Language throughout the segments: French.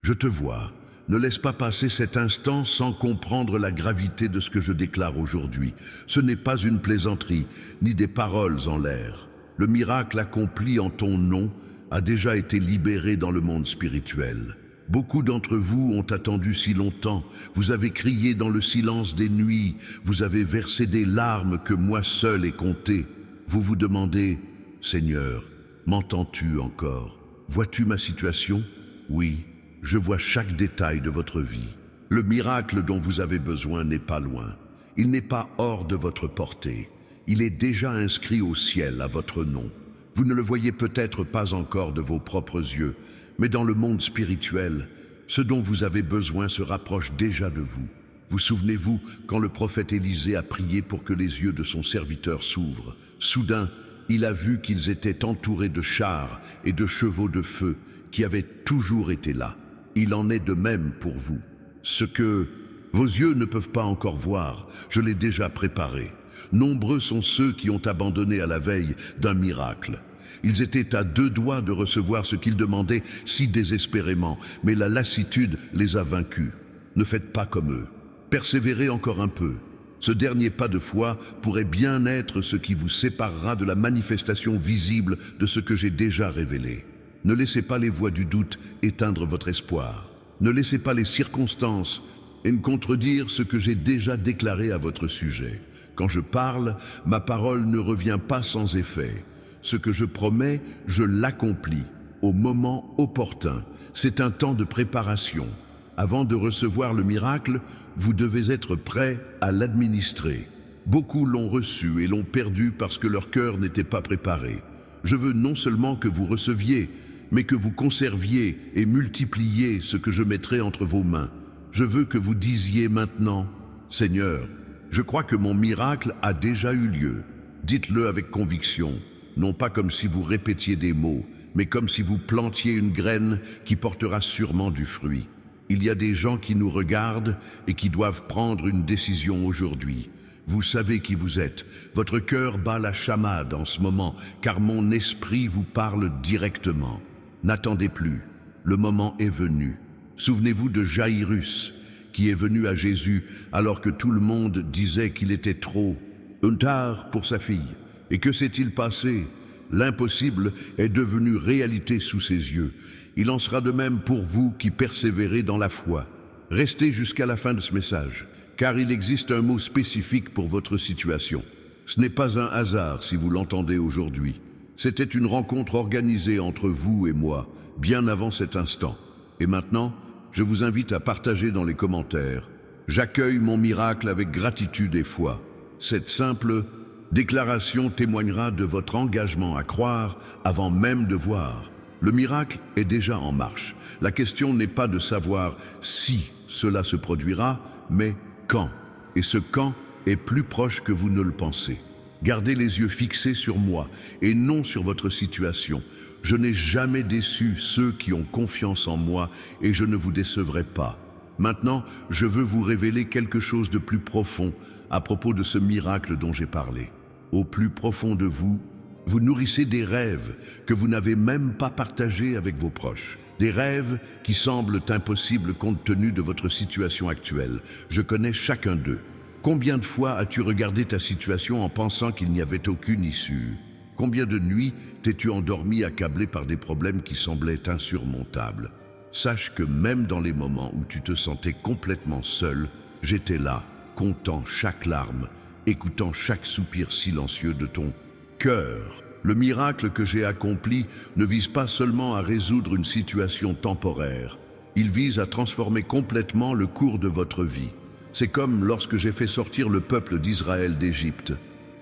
Je te vois. Ne laisse pas passer cet instant sans comprendre la gravité de ce que je déclare aujourd'hui. Ce n'est pas une plaisanterie, ni des paroles en l'air. Le miracle accompli en ton nom a déjà été libéré dans le monde spirituel. Beaucoup d'entre vous ont attendu si longtemps, vous avez crié dans le silence des nuits, vous avez versé des larmes que moi seul ai comptées. Vous vous demandez, Seigneur, m'entends-tu encore? Vois-tu ma situation? Oui, je vois chaque détail de votre vie. Le miracle dont vous avez besoin n'est pas loin. Il n'est pas hors de votre portée. Il est déjà inscrit au ciel à votre nom. Vous ne le voyez peut-être pas encore de vos propres yeux, mais dans le monde spirituel, ce dont vous avez besoin se rapproche déjà de vous. Vous souvenez-vous quand le prophète Élisée a prié pour que les yeux de son serviteur s'ouvrent? Soudain, il a vu qu'ils étaient entourés de chars et de chevaux de feu qui avaient toujours été là. Il en est de même pour vous. Ce que vos yeux ne peuvent pas encore voir, je l'ai déjà préparé. Nombreux sont ceux qui ont abandonné à la veille d'un miracle. Ils étaient à deux doigts de recevoir ce qu'ils demandaient si désespérément, mais la lassitude les a vaincus. Ne faites pas comme eux. Persévérez encore un peu. Ce dernier pas de foi pourrait bien être ce qui vous séparera de la manifestation visible de ce que j'ai déjà révélé. Ne laissez pas les voix du doute éteindre votre espoir. Ne laissez pas les circonstances contredire ce que j'ai déjà déclaré à votre sujet. Quand je parle, ma parole ne revient pas sans effet. Ce que je promets, je l'accomplis au moment opportun. C'est un temps de préparation. Avant de recevoir le miracle, vous devez être prêt à l'administrer. Beaucoup l'ont reçu et l'ont perdu parce que leur cœur n'était pas préparé. Je veux non seulement que vous receviez, mais que vous conserviez et multipliez ce que je mettrai entre vos mains. Je veux que vous disiez maintenant, Seigneur, je crois que mon miracle a déjà eu lieu. Dites-le avec conviction, non pas comme si vous répétiez des mots, mais comme si vous plantiez une graine qui portera sûrement du fruit. Il y a des gens qui nous regardent et qui doivent prendre une décision aujourd'hui. Vous savez qui vous êtes. Votre cœur bat la chamade en ce moment, car mon esprit vous parle directement. N'attendez plus, le moment est venu. Souvenez-vous de Jairus, qui est venu à Jésus alors que tout le monde disait qu'il était trop tard pour sa fille. Et que s'est-il passé? L'impossible est devenu réalité sous ses yeux. Il en sera de même pour vous qui persévérez dans la foi. Restez jusqu'à la fin de ce message, car il existe un mot spécifique pour votre situation. Ce n'est pas un hasard si vous l'entendez aujourd'hui. C'était une rencontre organisée entre vous et moi, bien avant cet instant. Et maintenant, je vous invite à partager dans les commentaires. J'accueille mon miracle avec gratitude et foi. Cette simple déclaration témoignera de votre engagement à croire avant même de voir. Le miracle est déjà en marche. La question n'est pas de savoir si cela se produira, mais quand. Et ce quand est plus proche que vous ne le pensez. Gardez les yeux fixés sur moi et non sur votre situation. Je n'ai jamais déçu ceux qui ont confiance en moi et je ne vous décevrai pas. Maintenant, je veux vous révéler quelque chose de plus profond à propos de ce miracle dont j'ai parlé. Au plus profond de vous, vous nourrissez des rêves que vous n'avez même pas partagés avec vos proches. Des rêves qui semblent impossibles compte tenu de votre situation actuelle. Je connais chacun d'eux. Combien de fois as-tu regardé ta situation en pensant qu'il n'y avait aucune issue? Combien de nuits t'es-tu endormi accablé par des problèmes qui semblaient insurmontables? Sache que même dans les moments où tu te sentais complètement seul, j'étais là, comptant chaque larme, écoutant chaque soupir silencieux de ton cœur. Le miracle que j'ai accompli ne vise pas seulement à résoudre une situation temporaire. Il vise à transformer complètement le cours de votre vie. C'est comme lorsque j'ai fait sortir le peuple d'Israël d'Égypte.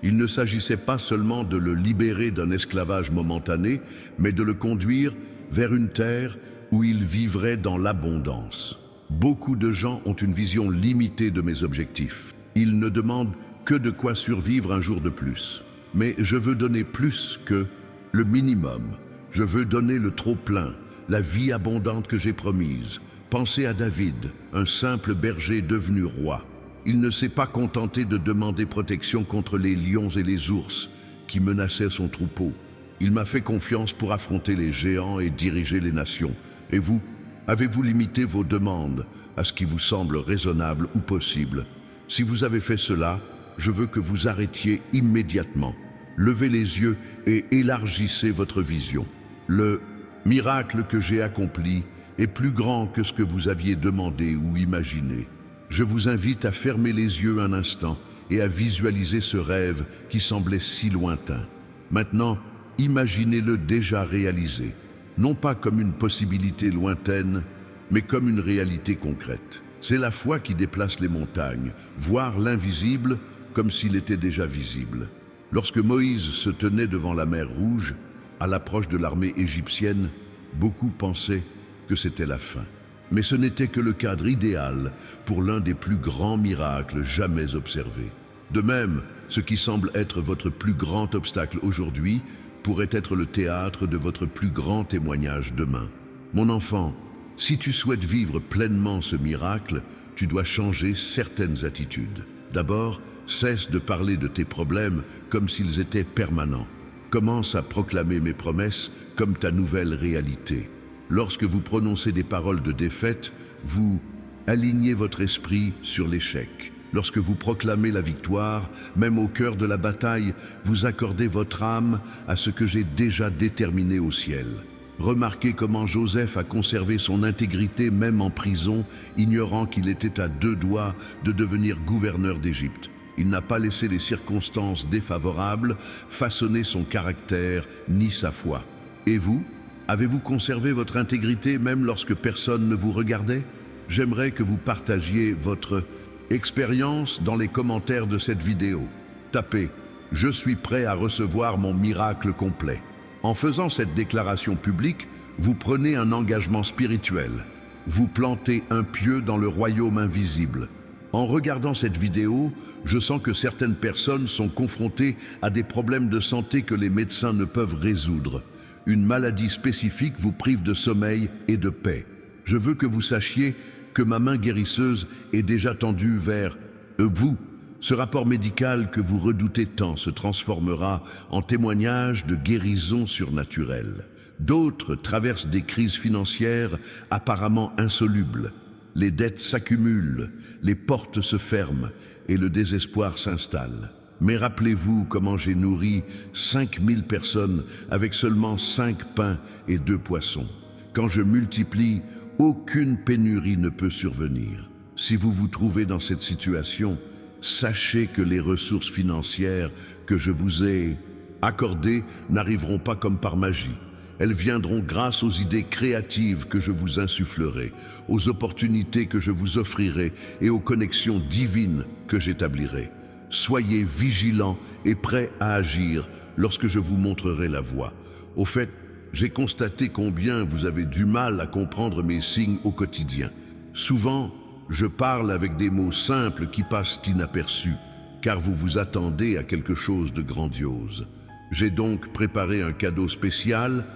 Il ne s'agissait pas seulement de le libérer d'un esclavage momentané, mais de le conduire vers une terre où il vivrait dans l'abondance. Beaucoup de gens ont une vision limitée de mes objectifs. Ils ne demandent que de quoi survivre un jour de plus. Mais je veux donner plus que le minimum. Je veux donner le trop-plein, la vie abondante que j'ai promise. Pensez à David, un simple berger devenu roi. Il ne s'est pas contenté de demander protection contre les lions et les ours qui menaçaient son troupeau. Il m'a fait confiance pour affronter les géants et diriger les nations. Et vous, Avez-vous limité vos demandes à ce qui vous semble raisonnable ou possible? Si vous avez fait cela, je veux que vous arrêtiez immédiatement. Levez les yeux et élargissez votre vision. Le miracle que j'ai accompli est plus grand que ce que vous aviez demandé ou imaginé. Je vous invite à fermer les yeux un instant et à visualiser ce rêve qui semblait si lointain. Maintenant, imaginez-le déjà réalisé, non pas comme une possibilité lointaine, mais comme une réalité concrète. C'est la foi qui déplace les montagnes, voir l'invisible comme s'il était déjà visible. Lorsque Moïse se tenait devant la mer Rouge, à l'approche de l'armée égyptienne, beaucoup pensaient que c'était la fin. Mais ce n'était que le cadre idéal pour l'un des plus grands miracles jamais observés. De même, ce qui semble être votre plus grand obstacle aujourd'hui pourrait être le théâtre de votre plus grand témoignage demain. Mon enfant, si tu souhaites vivre pleinement ce miracle, tu dois changer certaines attitudes. D'abord, cesse de parler de tes problèmes comme s'ils étaient permanents. Commence à proclamer mes promesses comme ta nouvelle réalité. Lorsque vous prononcez des paroles de défaite, vous alignez votre esprit sur l'échec. Lorsque vous proclamez la victoire, même au cœur de la bataille, vous accordez votre âme à ce que j'ai déjà déterminé au ciel. Remarquez comment Joseph a conservé son intégrité même en prison, ignorant qu'il était à 2 doigts de devenir gouverneur d'Égypte. Il n'a pas laissé les circonstances défavorables façonner son caractère ni sa foi. Et vous? Avez-vous conservé votre intégrité même lorsque personne ne vous regardait? J'aimerais que vous partagiez votre expérience dans les commentaires de cette vidéo. Tapez « Je suis prêt à recevoir mon miracle complet ». En faisant cette déclaration publique, vous prenez un engagement spirituel. Vous plantez un pieu dans le royaume invisible. En regardant cette vidéo, je sens que certaines personnes sont confrontées à des problèmes de santé que les médecins ne peuvent résoudre. Une maladie spécifique vous prive de sommeil et de paix. Je veux que vous sachiez que ma main guérisseuse est déjà tendue vers vous. Ce rapport médical que vous redoutez tant se transformera en témoignage de guérison surnaturelle. D'autres traversent des crises financières apparemment insolubles. Les dettes s'accumulent, les portes se ferment et le désespoir s'installe. Mais rappelez-vous comment j'ai nourri 5000 personnes avec seulement 5 pains et 2 poissons. Quand je multiplie, aucune pénurie ne peut survenir. Si vous vous trouvez dans cette situation, sachez que les ressources financières que je vous ai accordées n'arriveront pas comme par magie. Elles viendront grâce aux idées créatives que je vous insufflerai, aux opportunités que je vous offrirai et aux connexions divines que j'établirai. Soyez vigilants et prêts à agir lorsque je vous montrerai la voie. Au fait, j'ai constaté combien vous avez du mal à comprendre mes signes au quotidien. Souvent, je parle avec des mots simples qui passent inaperçus, car vous vous attendez à quelque chose de grandiose. J'ai donc préparé un cadeau spécial,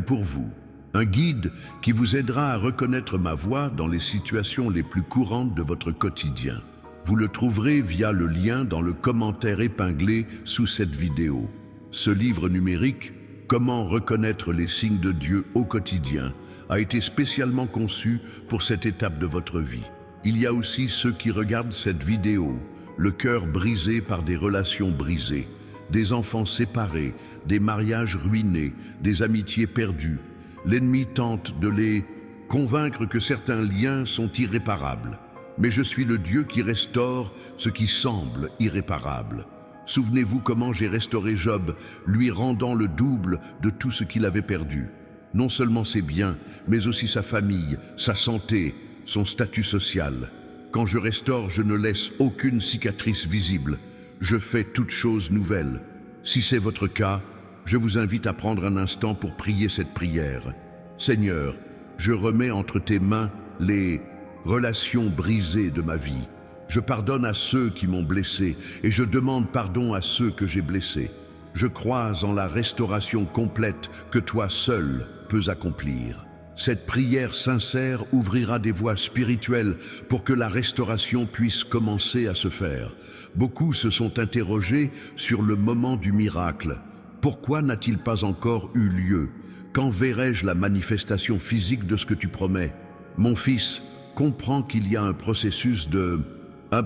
pour vous. Un guide qui vous aidera à reconnaître ma voix dans les situations les plus courantes de votre quotidien. Vous le trouverez via le lien dans le commentaire épinglé sous cette vidéo. Ce livre numérique, Comment reconnaître les signes de Dieu au quotidien, a été spécialement conçu pour cette étape de votre vie. Il y a aussi ceux qui regardent cette vidéo, le cœur brisé par des relations brisées, des enfants séparés, des mariages ruinés, des amitiés perdues. L'ennemi tente de les convaincre que certains liens sont irréparables. Mais je suis le Dieu qui restaure ce qui semble irréparable. Souvenez-vous comment j'ai restauré Job, lui rendant le double de tout ce qu'il avait perdu. Non seulement ses biens, mais aussi sa famille, sa santé, son statut social. Quand je restaure, je ne laisse aucune cicatrice visible. Je fais toute chose nouvelle. Si c'est votre cas, je vous invite à prendre un instant pour prier cette prière. Seigneur, je remets entre tes mains les relations brisées de ma vie. Je pardonne à ceux qui m'ont blessé et je demande pardon à ceux que j'ai blessés. Je crois en la restauration complète que toi seul peux accomplir. Cette prière sincère ouvrira des voies spirituelles pour que la restauration puisse commencer à se faire. Beaucoup se sont interrogés sur le moment du miracle. Pourquoi n'a-t-il pas encore eu lieu? Quand verrai-je la manifestation physique de ce que tu promets? Mon fils, comprends qu'il y a un processus de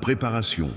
préparation,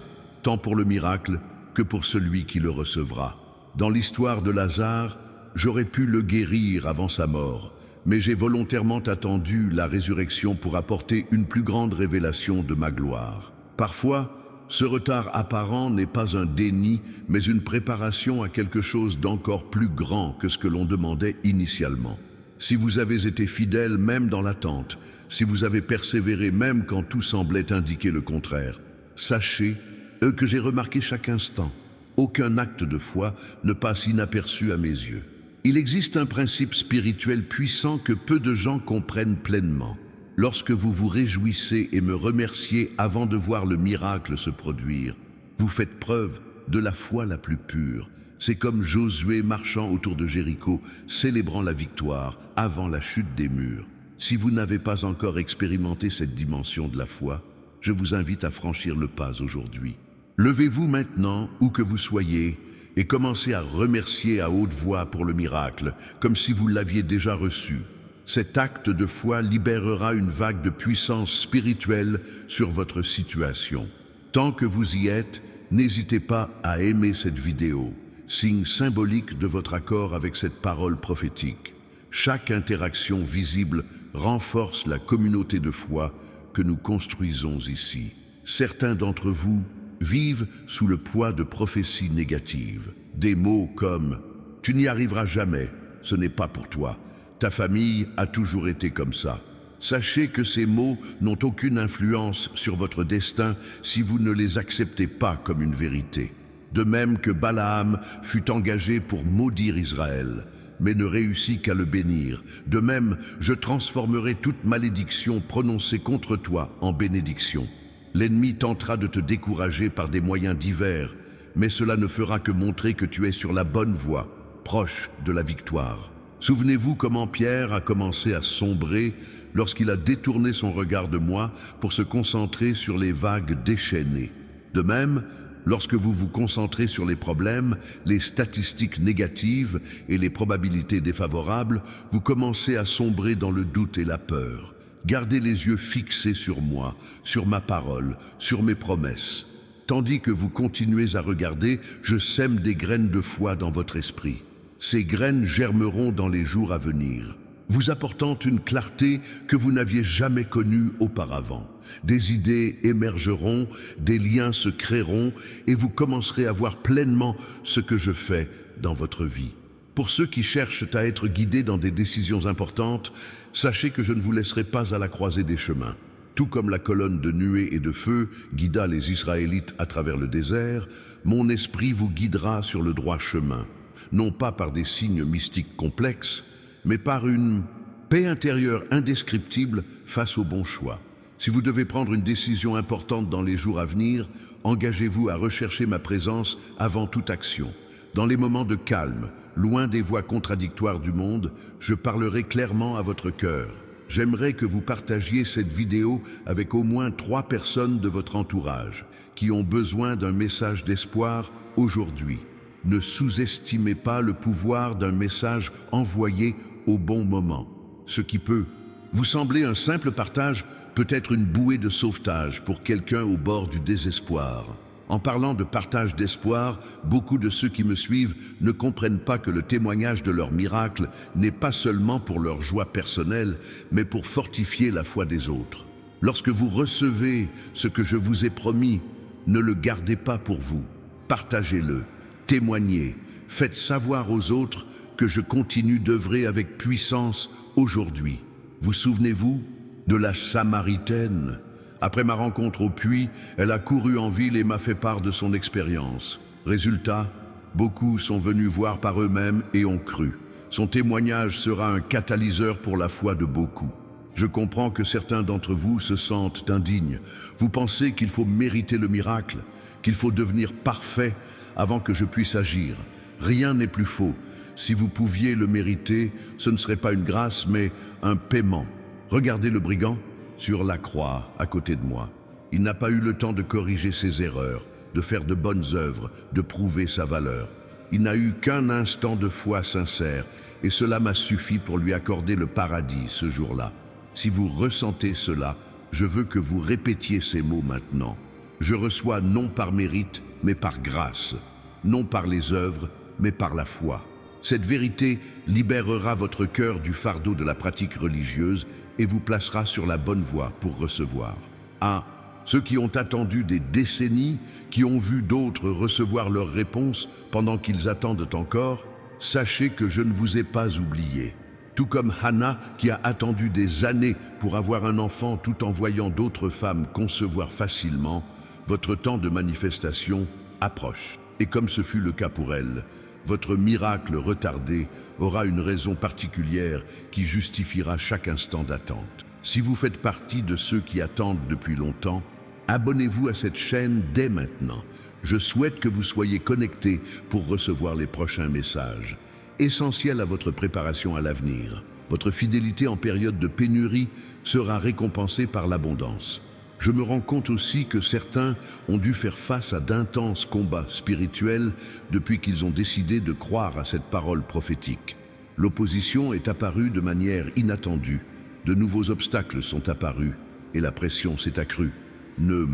tant pour le miracle que pour celui qui le recevra. Dans l'histoire de Lazare, j'aurais pu le guérir avant sa mort, mais j'ai volontairement attendu la résurrection pour apporter une plus grande révélation de ma gloire. Parfois, ce retard apparent n'est pas un déni, mais une préparation à quelque chose d'encore plus grand que ce que l'on demandait initialement. Si vous avez été fidèle même dans l'attente, si vous avez persévéré même quand tout semblait indiquer le contraire, sachez que j'ai remarqué chaque instant. Aucun acte de foi ne passe inaperçu à mes yeux. Il existe un principe spirituel puissant que peu de gens comprennent pleinement. Lorsque vous vous réjouissez et me remerciez avant de voir le miracle se produire, vous faites preuve de la foi la plus pure. C'est comme Josué marchant autour de Jéricho, célébrant la victoire avant la chute des murs. Si vous n'avez pas encore expérimenté cette dimension de la foi, je vous invite à franchir le pas aujourd'hui. Levez-vous maintenant, où que vous soyez, et commencez à remercier à haute voix pour le miracle, comme si vous l'aviez déjà reçu. Cet acte de foi libérera une vague de puissance spirituelle sur votre situation. Tant que vous y êtes, n'hésitez pas à aimer cette vidéo, signe symbolique de votre accord avec cette parole prophétique. Chaque interaction visible renforce la communauté de foi que nous construisons ici. Certains d'entre vous vivent sous le poids de prophéties négatives. Des mots comme « tu n'y arriveras jamais, ce n'est pas pour toi ». Ta famille a toujours été comme ça. Sachez que ces mots n'ont aucune influence sur votre destin si vous ne les acceptez pas comme une vérité. De même que Balaam fut engagé pour maudire Israël, mais ne réussit qu'à le bénir. De même, je transformerai toute malédiction prononcée contre toi en bénédiction. L'ennemi tentera de te décourager par des moyens divers, mais cela ne fera que montrer que tu es sur la bonne voie, proche de la victoire. Souvenez-vous comment Pierre a commencé à sombrer lorsqu'il a détourné son regard de moi pour se concentrer sur les vagues déchaînées. De même, lorsque vous vous concentrez sur les problèmes, les statistiques négatives et les probabilités défavorables, vous commencez à sombrer dans le doute et la peur. Gardez les yeux fixés sur moi, sur ma parole, sur mes promesses. Tandis que vous continuez à regarder, je sème des graines de foi dans votre esprit. Ces graines germeront dans les jours à venir, vous apportant une clarté que vous n'aviez jamais connue auparavant. Des idées émergeront, des liens se créeront et vous commencerez à voir pleinement ce que je fais dans votre vie. Pour ceux qui cherchent à être guidés dans des décisions importantes, sachez que je ne vous laisserai pas à la croisée des chemins. Tout comme la colonne de nuée et de feu guida les Israélites à travers le désert, mon esprit vous guidera sur le droit chemin. Non pas par des signes mystiques complexes, mais par une paix intérieure indescriptible face au bon choix. Si vous devez prendre une décision importante dans les jours à venir, engagez-vous à rechercher ma présence avant toute action. Dans les moments de calme, loin des voix contradictoires du monde, je parlerai clairement à votre cœur. J'aimerais que vous partagiez cette vidéo avec au moins 3 personnes de votre entourage qui ont besoin d'un message d'espoir aujourd'hui. Ne sous-estimez pas le pouvoir d'un message envoyé au bon moment. Ce qui peut vous sembler un simple partage peut être une bouée de sauvetage pour quelqu'un au bord du désespoir. En parlant de partage d'espoir, beaucoup de ceux qui me suivent ne comprennent pas que le témoignage de leur miracle n'est pas seulement pour leur joie personnelle, mais pour fortifier la foi des autres. Lorsque vous recevez ce que je vous ai promis, ne le gardez pas pour vous. Partagez-le. Témoignez, faites savoir aux autres que je continue d'œuvrer avec puissance aujourd'hui. Vous souvenez-vous de la Samaritaine? Après ma rencontre au puits, elle a couru en ville et m'a fait part de son expérience. Résultat, beaucoup sont venus voir par eux-mêmes et ont cru. Son témoignage sera un catalyseur pour la foi de beaucoup. Je comprends que certains d'entre vous se sentent indignes. Vous pensez qu'il faut mériter le miracle, qu'il faut devenir parfait avant que je puisse agir. Rien n'est plus faux. Si vous pouviez le mériter, ce ne serait pas une grâce, mais un paiement. Regardez le brigand sur la croix à côté de moi. Il n'a pas eu le temps de corriger ses erreurs, de faire de bonnes œuvres, de prouver sa valeur. Il n'a eu qu'un instant de foi sincère, et cela m'a suffi pour lui accorder le paradis ce jour-là. Si vous ressentez cela, je veux que vous répétiez ces mots maintenant. Je reçois non par mérite, mais par grâce. Non par les œuvres, mais par la foi. Cette vérité libérera votre cœur du fardeau de la pratique religieuse et vous placera sur la bonne voie pour recevoir. Ah, ceux qui ont attendu des décennies, qui ont vu d'autres recevoir leurs réponses pendant qu'ils attendent encore, sachez que je ne vous ai pas oublié. Tout comme Hannah qui a attendu des années pour avoir un enfant tout en voyant d'autres femmes concevoir facilement, votre temps de manifestation approche. Et comme ce fut le cas pour elle, votre miracle retardé aura une raison particulière qui justifiera chaque instant d'attente. Si vous faites partie de ceux qui attendent depuis longtemps, abonnez-vous à cette chaîne dès maintenant. Je souhaite que vous soyez connectés pour recevoir les prochains messages, essentiels à votre préparation à l'avenir. Votre fidélité en période de pénurie sera récompensée par l'abondance. Je me rends compte aussi que certains ont dû faire face à d'intenses combats spirituels depuis qu'ils ont décidé de croire à cette parole prophétique. L'opposition est apparue de manière inattendue, de nouveaux obstacles sont apparus et la pression s'est accrue. Ne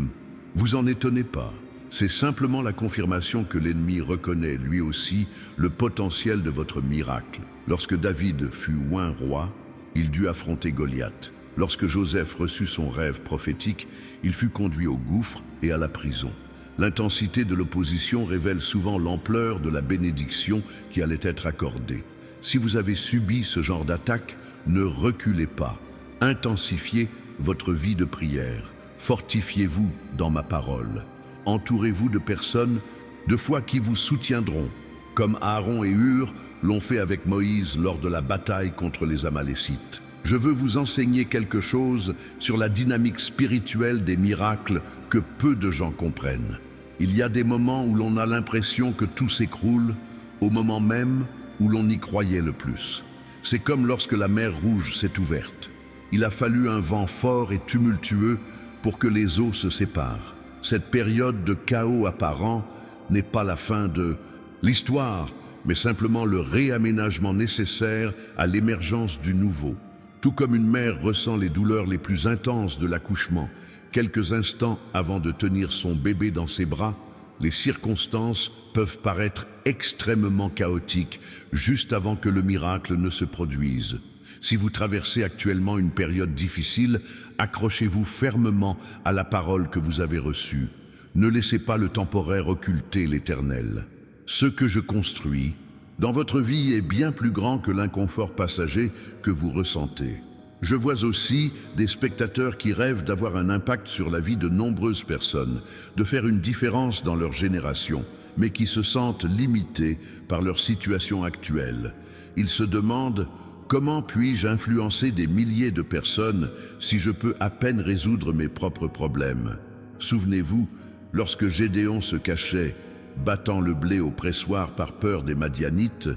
vous en étonnez pas, c'est simplement la confirmation que l'ennemi reconnaît lui aussi le potentiel de votre miracle. Lorsque David fut oint roi, il dut affronter Goliath. Lorsque Joseph reçut son rêve prophétique, il fut conduit au gouffre et à la prison. L'intensité de l'opposition révèle souvent l'ampleur de la bénédiction qui allait être accordée. Si vous avez subi ce genre d'attaque, ne reculez pas. Intensifiez votre vie de prière. Fortifiez-vous dans ma parole. Entourez-vous de personnes de foi qui vous soutiendront, comme Aaron et Hur l'ont fait avec Moïse lors de la bataille contre les Amalécites. Je veux vous enseigner quelque chose sur la dynamique spirituelle des miracles que peu de gens comprennent. Il y a des moments où l'on a l'impression que tout s'écroule, au moment même où l'on y croyait le plus. C'est comme lorsque la mer Rouge s'est ouverte. Il a fallu un vent fort et tumultueux pour que les eaux se séparent. Cette période de chaos apparent n'est pas la fin de l'histoire, mais simplement le réaménagement nécessaire à l'émergence du nouveau. Tout comme une mère ressent les douleurs les plus intenses de l'accouchement, quelques instants avant de tenir son bébé dans ses bras, les circonstances peuvent paraître extrêmement chaotiques juste avant que le miracle ne se produise. Si vous traversez actuellement une période difficile, accrochez-vous fermement à la parole que vous avez reçue. Ne laissez pas le temporaire occulter l'éternel. Ce que je construis dans votre vie est bien plus grand que l'inconfort passager que vous ressentez. Je vois aussi des spectateurs qui rêvent d'avoir un impact sur la vie de nombreuses personnes, de faire une différence dans leur génération, mais qui se sentent limités par leur situation actuelle. Ils se demandent « Comment puis-je influencer des milliers de personnes si je peux à peine résoudre mes propres problèmes ?» Souvenez-vous, lorsque Gédéon se cachait, battant le blé au pressoir par peur des Madianites,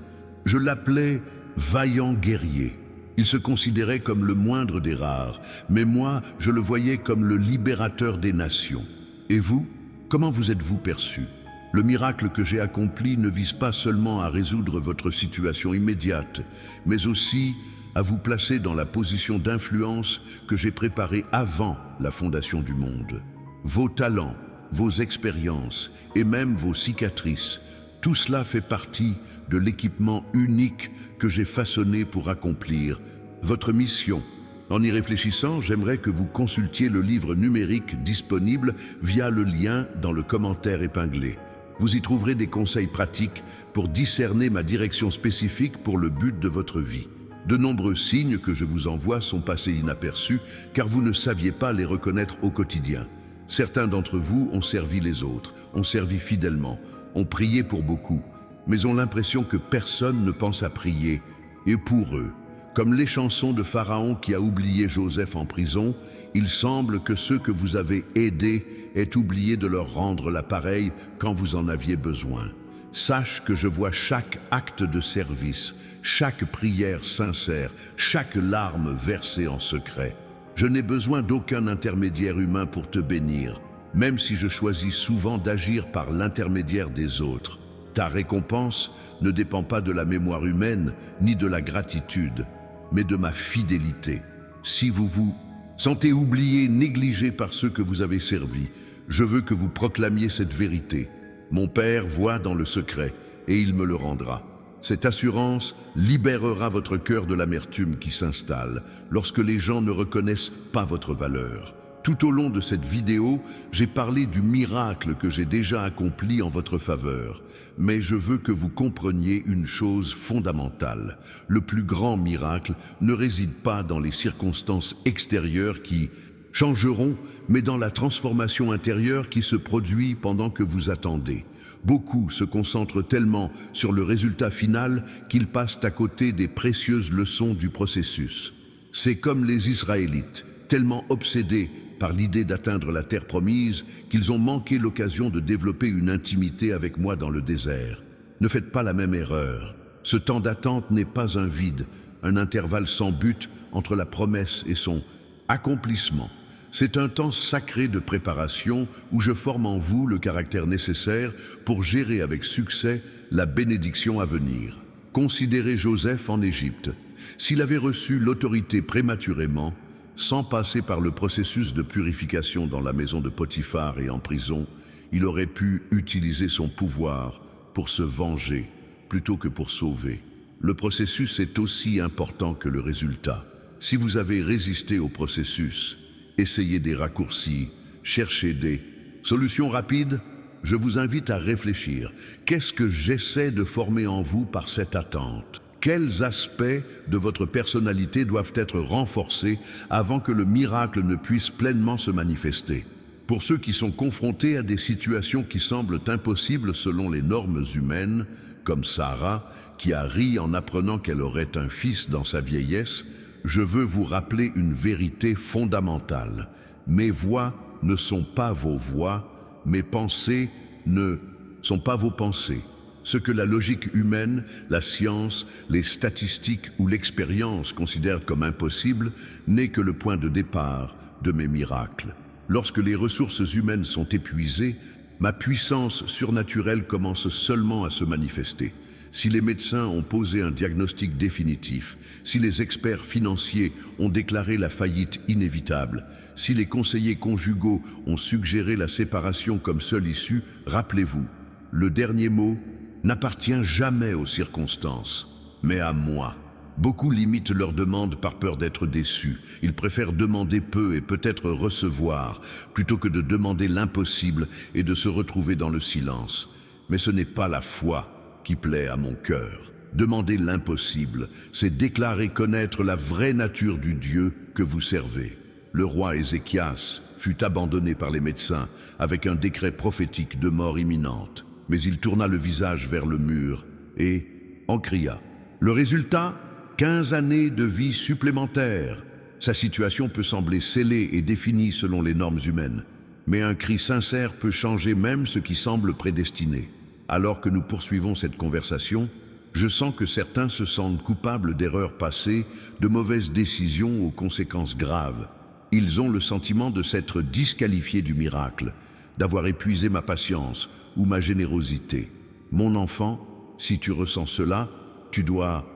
je l'appelais « vaillant guerrier ». Il se considérait comme le moindre des rares, mais moi, je le voyais comme le libérateur des nations. Et vous, comment vous êtes-vous perçu? Le miracle que j'ai accompli ne vise pas seulement à résoudre votre situation immédiate, mais aussi à vous placer dans la position d'influence que j'ai préparée avant la fondation du monde. Vos talents, vos expériences et même vos cicatrices, tout cela fait partie de l'équipement unique que j'ai façonné pour accomplir votre mission. En y réfléchissant, j'aimerais que vous consultiez le livre numérique disponible via le lien dans le commentaire épinglé. Vous y trouverez des conseils pratiques pour discerner ma direction spécifique pour le but de votre vie. De nombreux signes que je vous envoie sont passés inaperçus car vous ne saviez pas les reconnaître au quotidien. Certains d'entre vous ont servi les autres, ont servi fidèlement, ont prié pour beaucoup, mais ont l'impression que personne ne pense à prier, et pour eux. Comme les chansons de Pharaon qui a oublié Joseph en prison, il semble que ceux que vous avez aidés aient oublié de leur rendre l'appareil quand vous en aviez besoin. Sache que je vois chaque acte de service, chaque prière sincère, chaque larme versée en secret. Je n'ai besoin d'aucun intermédiaire humain pour te bénir, même si je choisis souvent d'agir par l'intermédiaire des autres. Ta récompense ne dépend pas de la mémoire humaine ni de la gratitude, mais de ma fidélité. Si vous vous sentez oublié, négligé par ceux que vous avez servis, je veux que vous proclamiez cette vérité. Mon Père voit dans le secret et il me le rendra. Cette assurance libérera votre cœur de l'amertume qui s'installe lorsque les gens ne reconnaissent pas votre valeur. Tout au long de cette vidéo, j'ai parlé du miracle que j'ai déjà accompli en votre faveur. Mais je veux que vous compreniez une chose fondamentale. Le plus grand miracle ne réside pas dans les circonstances extérieures qui changeront, mais dans la transformation intérieure qui se produit pendant que vous attendez. Beaucoup se concentrent tellement sur le résultat final qu'ils passent à côté des précieuses leçons du processus. C'est comme les Israélites, tellement obsédés par l'idée d'atteindre la terre promise qu'ils ont manqué l'occasion de développer une intimité avec moi dans le désert. Ne faites pas la même erreur. Ce temps d'attente n'est pas un vide, un intervalle sans but entre la promesse et son accomplissement. C'est un temps sacré de préparation où je forme en vous le caractère nécessaire pour gérer avec succès la bénédiction à venir. Considérez Joseph en Égypte. S'il avait reçu l'autorité prématurément, sans passer par le processus de purification dans la maison de Potiphar et en prison, il aurait pu utiliser son pouvoir pour se venger plutôt que pour sauver. Le processus est aussi important que le résultat. Si vous avez résisté au processus, essayez des raccourcis, cherchez des solutions rapides, je vous invite à réfléchir. Qu'est-ce que j'essaie de former en vous par cette attente ? Quels aspects de votre personnalité doivent être renforcés avant que le miracle ne puisse pleinement se manifester? Pour ceux qui sont confrontés à des situations qui semblent impossibles selon les normes humaines, comme Sarah, qui a ri en apprenant qu'elle aurait un fils dans sa vieillesse, je veux vous rappeler une vérité fondamentale. Mes voix ne sont pas vos voix, mes pensées ne sont pas vos pensées. Ce que la logique humaine, la science, les statistiques ou l'expérience considèrent comme impossible n'est que le point de départ de mes miracles. Lorsque les ressources humaines sont épuisées, ma puissance surnaturelle commence seulement à se manifester. Si les médecins ont posé un diagnostic définitif, si les experts financiers ont déclaré la faillite inévitable, si les conseillers conjugaux ont suggéré la séparation comme seule issue, rappelez-vous, le dernier mot n'appartient jamais aux circonstances, mais à moi. Beaucoup limitent leurs demandes par peur d'être déçus. Ils préfèrent demander peu et peut-être recevoir, plutôt que de demander l'impossible et de se retrouver dans le silence. Mais ce n'est pas la foi qui plaît à mon cœur. Demander l'impossible, c'est déclarer connaître la vraie nature du Dieu que vous servez. Le roi Ézéchias fut abandonné par les médecins avec un décret prophétique de mort imminente. Mais il tourna le visage vers le mur et en cria. Le résultat, 15 années de vie supplémentaires. Sa situation peut sembler scellée et définie selon les normes humaines, mais un cri sincère peut changer même ce qui semble prédestiné. Alors que nous poursuivons cette conversation, je sens que certains se sentent coupables d'erreurs passées, de mauvaises décisions aux conséquences graves. Ils ont le sentiment de s'être disqualifiés du miracle, d'avoir épuisé ma patience ou ma générosité. Mon enfant, si tu ressens cela, tu dois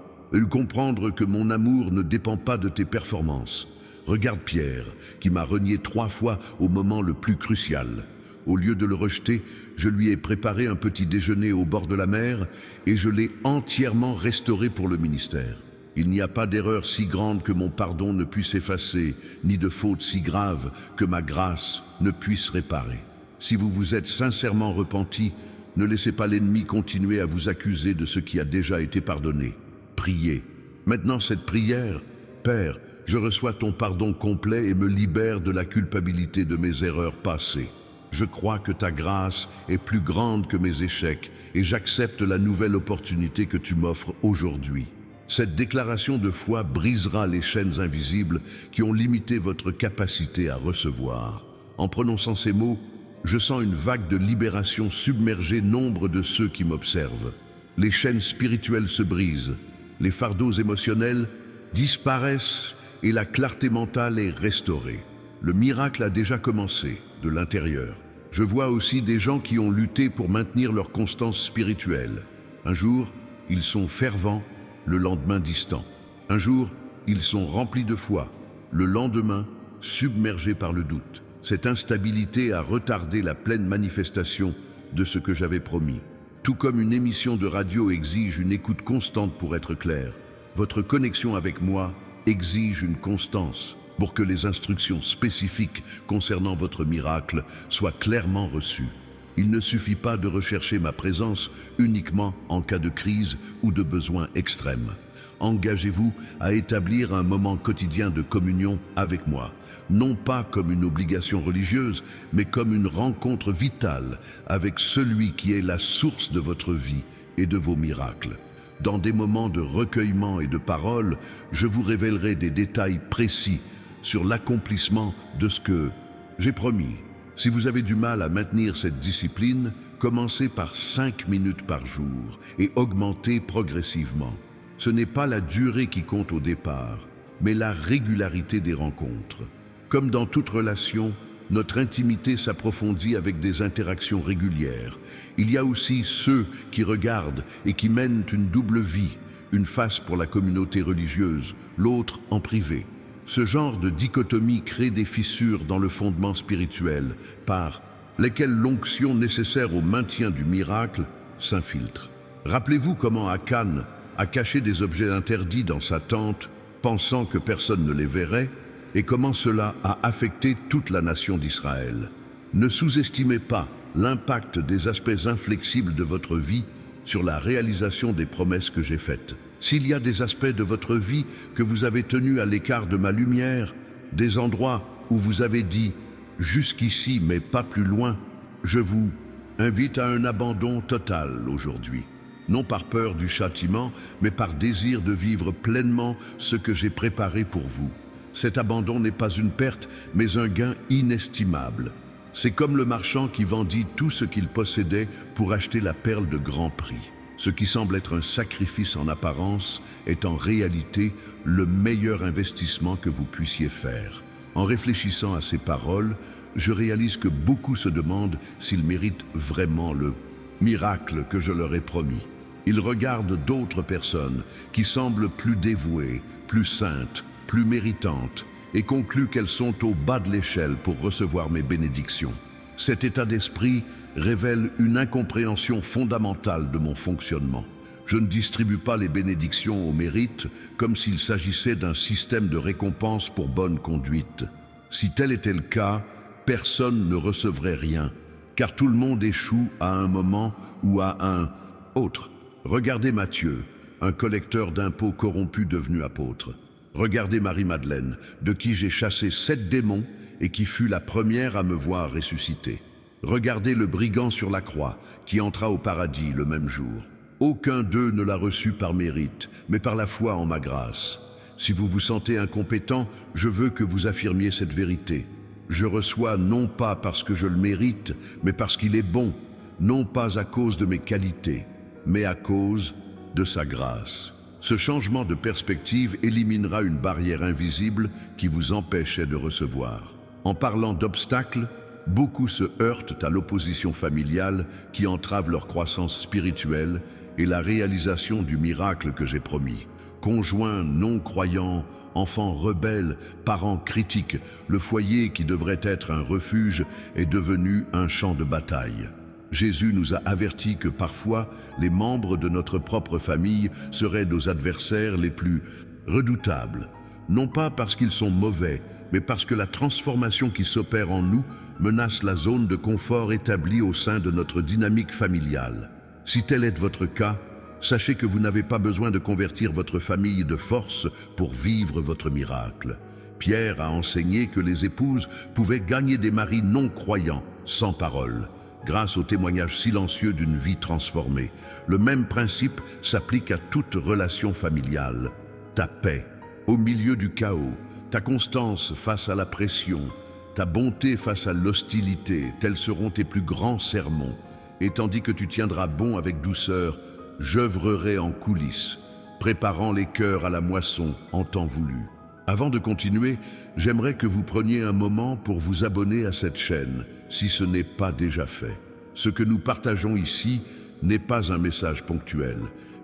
comprendre que mon amour ne dépend pas de tes performances. Regarde Pierre, qui m'a renié 3 fois au moment le plus crucial. Au lieu de le rejeter, je lui ai préparé un petit déjeuner au bord de la mer et je l'ai entièrement restauré pour le ministère. Il n'y a pas d'erreur si grande que mon pardon ne puisse effacer, ni de faute si grave que ma grâce ne puisse réparer. Si vous vous êtes sincèrement repenti, ne laissez pas l'ennemi continuer à vous accuser de ce qui a déjà été pardonné. Priez. Maintenant cette prière, Père, je reçois ton pardon complet et me libère de la culpabilité de mes erreurs passées. Je crois que ta grâce est plus grande que mes échecs et j'accepte la nouvelle opportunité que tu m'offres aujourd'hui. Cette déclaration de foi brisera les chaînes invisibles qui ont limité votre capacité à recevoir. En prononçant ces mots, je sens une vague de libération submerger nombre de ceux qui m'observent. Les chaînes spirituelles se brisent, les fardeaux émotionnels disparaissent et la clarté mentale est restaurée. Le miracle a déjà commencé, de l'intérieur. Je vois aussi des gens qui ont lutté pour maintenir leur constance spirituelle. Un jour, ils sont fervents, le lendemain distants. Un jour, ils sont remplis de foi, le lendemain, submergé par le doute. Cette instabilité a retardé la pleine manifestation de ce que j'avais promis. Tout comme une émission de radio exige une écoute constante pour être claire, votre connexion avec moi exige une constance pour que les instructions spécifiques concernant votre miracle soient clairement reçues. Il ne suffit pas de rechercher ma présence uniquement en cas de crise ou de besoin extrême. Engagez-vous à établir un moment quotidien de communion avec moi, non pas comme une obligation religieuse, mais comme une rencontre vitale avec celui qui est la source de votre vie et de vos miracles. Dans des moments de recueillement et de parole, je vous révélerai des détails précis sur l'accomplissement de ce que j'ai promis. Si vous avez du mal à maintenir cette discipline, commencez par 5 minutes par jour et augmentez progressivement. Ce n'est pas la durée qui compte au départ, mais la régularité des rencontres. Comme dans toute relation, notre intimité s'approfondit avec des interactions régulières. Il y a aussi ceux qui regardent et qui mènent une double vie, une face pour la communauté religieuse, l'autre en privé. Ce genre de dichotomie crée des fissures dans le fondement spirituel, par lesquelles l'onction nécessaire au maintien du miracle s'infiltre. Rappelez-vous comment Akan a caché des objets interdits dans sa tente, pensant que personne ne les verrait, et comment cela a affecté toute la nation d'Israël. Ne sous-estimez pas l'impact des aspects inflexibles de votre vie sur la réalisation des promesses que j'ai faites. S'il y a des aspects de votre vie que vous avez tenus à l'écart de ma lumière, des endroits où vous avez dit « jusqu'ici mais pas plus loin », je vous invite à un abandon total aujourd'hui. Non par peur du châtiment, mais par désir de vivre pleinement ce que j'ai préparé pour vous. Cet abandon n'est pas une perte, mais un gain inestimable. C'est comme le marchand qui vendit tout ce qu'il possédait pour acheter la perle de grand prix. Ce qui semble être un sacrifice en apparence est en réalité le meilleur investissement que vous puissiez faire. En réfléchissant à ces paroles, je réalise que beaucoup se demandent s'ils méritent vraiment le miracle que je leur ai promis. Ils regardent d'autres personnes qui semblent plus dévouées, plus saintes, plus méritantes, et concluent qu'elles sont au bas de l'échelle pour recevoir mes bénédictions. Cet état d'esprit révèle une incompréhension fondamentale de mon fonctionnement. Je ne distribue pas les bénédictions au mérite comme s'il s'agissait d'un système de récompense pour bonne conduite. Si tel était le cas, personne ne recevrait rien, car tout le monde échoue à un moment ou à un autre. Regardez Matthieu, un collecteur d'impôts corrompu devenu apôtre. Regardez Marie-Madeleine, de qui j'ai chassé 7 démons et qui fut la première à me voir ressusciter. Regardez le brigand sur la croix, qui entra au paradis le même jour. Aucun d'eux ne l'a reçu par mérite, mais par la foi en ma grâce. Si vous vous sentez incompétent, je veux que vous affirmiez cette vérité. Je reçois non pas parce que je le mérite, mais parce qu'il est bon, non pas à cause de mes qualités, mais à cause de sa grâce. Ce changement de perspective éliminera une barrière invisible qui vous empêchait de recevoir. En parlant d'obstacles, beaucoup se heurtent à l'opposition familiale qui entrave leur croissance spirituelle et la réalisation du miracle que j'ai promis. Conjoints non croyants, enfants rebelles, parents critiques, le foyer qui devrait être un refuge est devenu un champ de bataille. Jésus nous a avertis que parfois, les membres de notre propre famille seraient nos adversaires les plus redoutables. Non pas parce qu'ils sont mauvais, mais parce que la transformation qui s'opère en nous menace la zone de confort établie au sein de notre dynamique familiale. Si tel est votre cas, sachez que vous n'avez pas besoin de convertir votre famille de force pour vivre votre miracle. Pierre a enseigné que les épouses pouvaient gagner des maris non croyants, sans parole, grâce au témoignage silencieux d'une vie transformée. Le même principe s'applique à toute relation familiale. Ta paix, au milieu du chaos, ta constance face à la pression, ta bonté face à l'hostilité, tels seront tes plus grands sermons. Et tandis que tu tiendras bon avec douceur, j'œuvrerai en coulisses, préparant les cœurs à la moisson en temps voulu. Avant de continuer, j'aimerais que vous preniez un moment pour vous abonner à cette chaîne, si ce n'est pas déjà fait. Ce que nous partageons ici n'est pas un message ponctuel,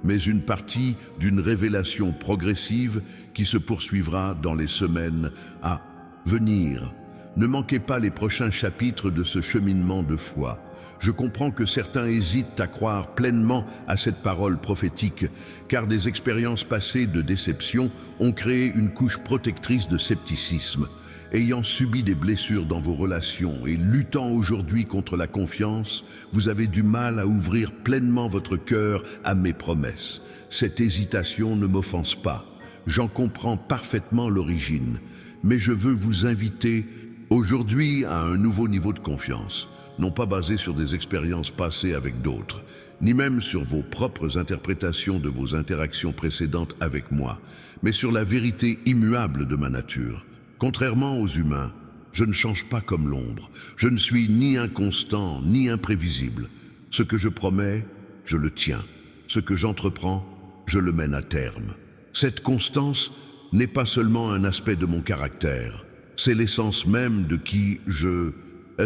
mais une partie d'une révélation progressive qui se poursuivra dans les semaines à venir. Ne manquez pas les prochains chapitres de ce cheminement de foi. Je comprends que certains hésitent à croire pleinement à cette parole prophétique, car des expériences passées de déception ont créé une couche protectrice de scepticisme. Ayant subi des blessures dans vos relations et luttant aujourd'hui contre la confiance, vous avez du mal à ouvrir pleinement votre cœur à mes promesses. Cette hésitation ne m'offense pas. J'en comprends parfaitement l'origine, mais je veux vous inviter aujourd'hui à un nouveau niveau de confiance, non pas basé sur des expériences passées avec d'autres, ni même sur vos propres interprétations de vos interactions précédentes avec moi, mais sur la vérité immuable de ma nature. Contrairement aux humains, je ne change pas comme l'ombre. Je ne suis ni inconstant, ni imprévisible. Ce que je promets, je le tiens. Ce que j'entreprends, je le mène à terme. Cette constance n'est pas seulement un aspect de mon caractère, c'est l'essence même de qui je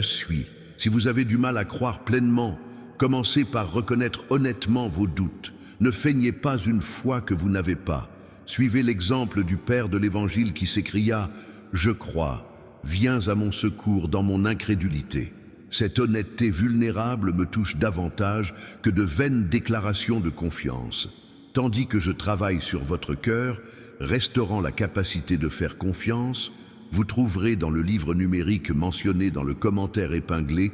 suis. Si vous avez du mal à croire pleinement, commencez par reconnaître honnêtement vos doutes. Ne feignez pas une foi que vous n'avez pas. Suivez l'exemple du Père de l'Évangile qui s'écria « Je crois, viens à mon secours dans mon incrédulité ». Cette honnêteté vulnérable me touche davantage que de vaines déclarations de confiance. Tandis que je travaille sur votre cœur, restaurant la capacité de faire confiance, vous trouverez dans le livre numérique mentionné dans le commentaire épinglé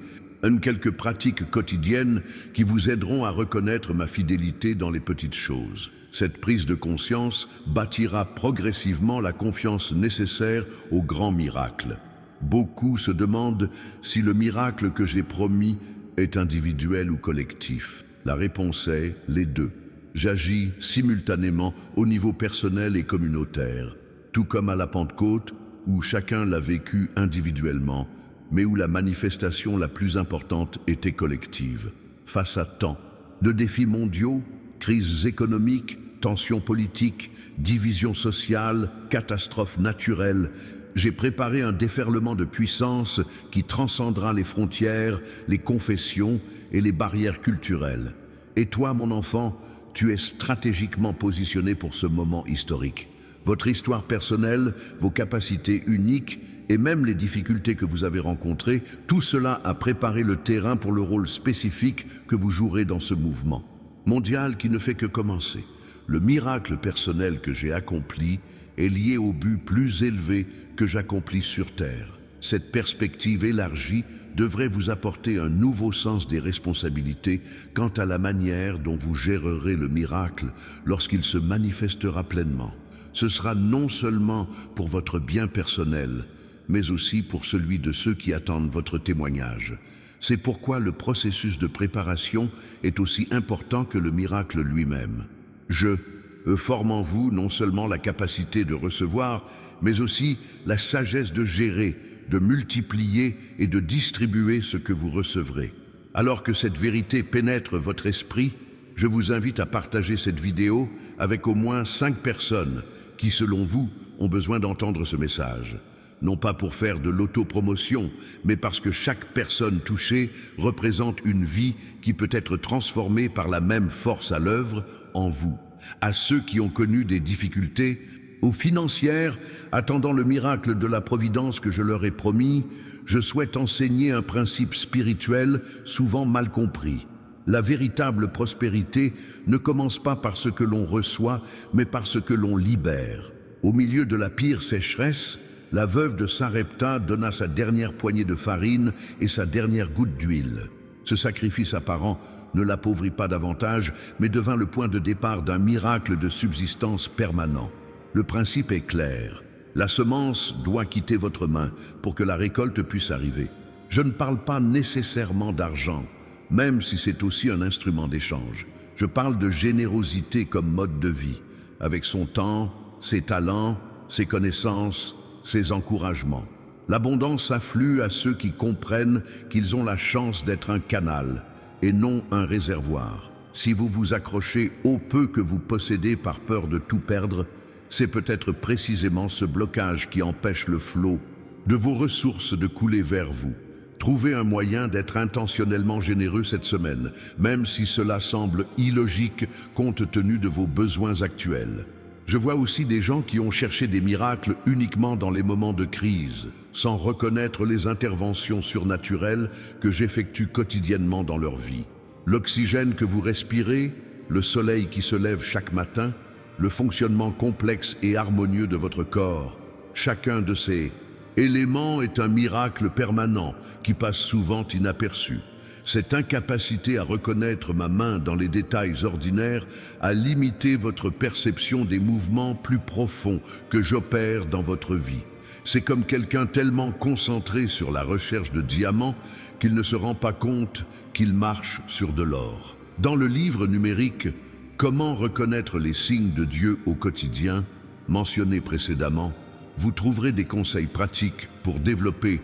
quelques pratiques quotidiennes qui vous aideront à reconnaître ma fidélité dans les petites choses. Cette prise de conscience bâtira progressivement la confiance nécessaire au grand miracle. Beaucoup se demandent si le miracle que j'ai promis est individuel ou collectif. La réponse est les deux. J'agis simultanément au niveau personnel et communautaire, tout comme à la Pentecôte, où chacun l'a vécu individuellement, mais où la manifestation la plus importante était collective. Face à tant de défis mondiaux, crises économiques, tensions politiques, divisions sociales, catastrophes naturelles, j'ai préparé un déferlement de puissance qui transcendra les frontières, les confessions et les barrières culturelles. Et toi, mon enfant, tu es stratégiquement positionné pour ce moment historique. Votre histoire personnelle, vos capacités uniques et même les difficultés que vous avez rencontrées, tout cela a préparé le terrain pour le rôle spécifique que vous jouerez dans ce mouvement mondial qui ne fait que commencer. Le miracle personnel que j'ai accompli est lié au but plus élevé que j'accomplis sur Terre. Cette perspective élargie devrait vous apporter un nouveau sens des responsabilités quant à la manière dont vous gérerez le miracle lorsqu'il se manifestera pleinement. Ce sera non seulement pour votre bien personnel, mais aussi pour celui de ceux qui attendent votre témoignage. C'est pourquoi le processus de préparation est aussi important que le miracle lui-même. Je forme en vous non seulement la capacité de recevoir, mais aussi la sagesse de gérer, de multiplier et de distribuer ce que vous recevrez. Alors que cette vérité pénètre votre esprit, je vous invite à partager cette vidéo avec au moins 5 personnes qui, selon vous, ont besoin d'entendre ce message. Non pas pour faire de l'autopromotion, mais parce que chaque personne touchée représente une vie qui peut être transformée par la même force à l'œuvre en vous. À ceux qui ont connu des difficultés, aux financières, attendant le miracle de la providence que je leur ai promis, je souhaite enseigner un principe spirituel souvent mal compris. La véritable prospérité ne commence pas par ce que l'on reçoit, mais par ce que l'on libère. Au milieu de la pire sécheresse, la veuve de Sarepta donna sa dernière poignée de farine et sa dernière goutte d'huile. Ce sacrifice apparent ne l'appauvrit pas davantage, mais devint le point de départ d'un miracle de subsistance permanent. Le principe est clair. La semence doit quitter votre main pour que la récolte puisse arriver. Je ne parle pas nécessairement d'argent, même si c'est aussi un instrument d'échange. Je parle de générosité comme mode de vie, avec son temps, ses talents, ses connaissances, ses encouragements. L'abondance afflue à ceux qui comprennent qu'ils ont la chance d'être un canal et non un réservoir. Si vous vous accrochez au peu que vous possédez par peur de tout perdre, c'est peut-être précisément ce blocage qui empêche le flot de vos ressources de couler vers vous. Trouvez un moyen d'être intentionnellement généreux cette semaine, même si cela semble illogique compte tenu de vos besoins actuels. Je vois aussi des gens qui ont cherché des miracles uniquement dans les moments de crise, sans reconnaître les interventions surnaturelles que j'effectue quotidiennement dans leur vie. L'oxygène que vous respirez, le soleil qui se lève chaque matin, le fonctionnement complexe et harmonieux de votre corps, chacun de ces éléments est un miracle permanent qui passe souvent inaperçu. Cette incapacité à reconnaître ma main dans les détails ordinaires a limité votre perception des mouvements plus profonds que j'opère dans votre vie. C'est comme quelqu'un tellement concentré sur la recherche de diamants qu'il ne se rend pas compte qu'il marche sur de l'or. Dans le livre numérique « Comment reconnaître les signes de Dieu au quotidien » mentionné précédemment, vous trouverez des conseils pratiques pour développer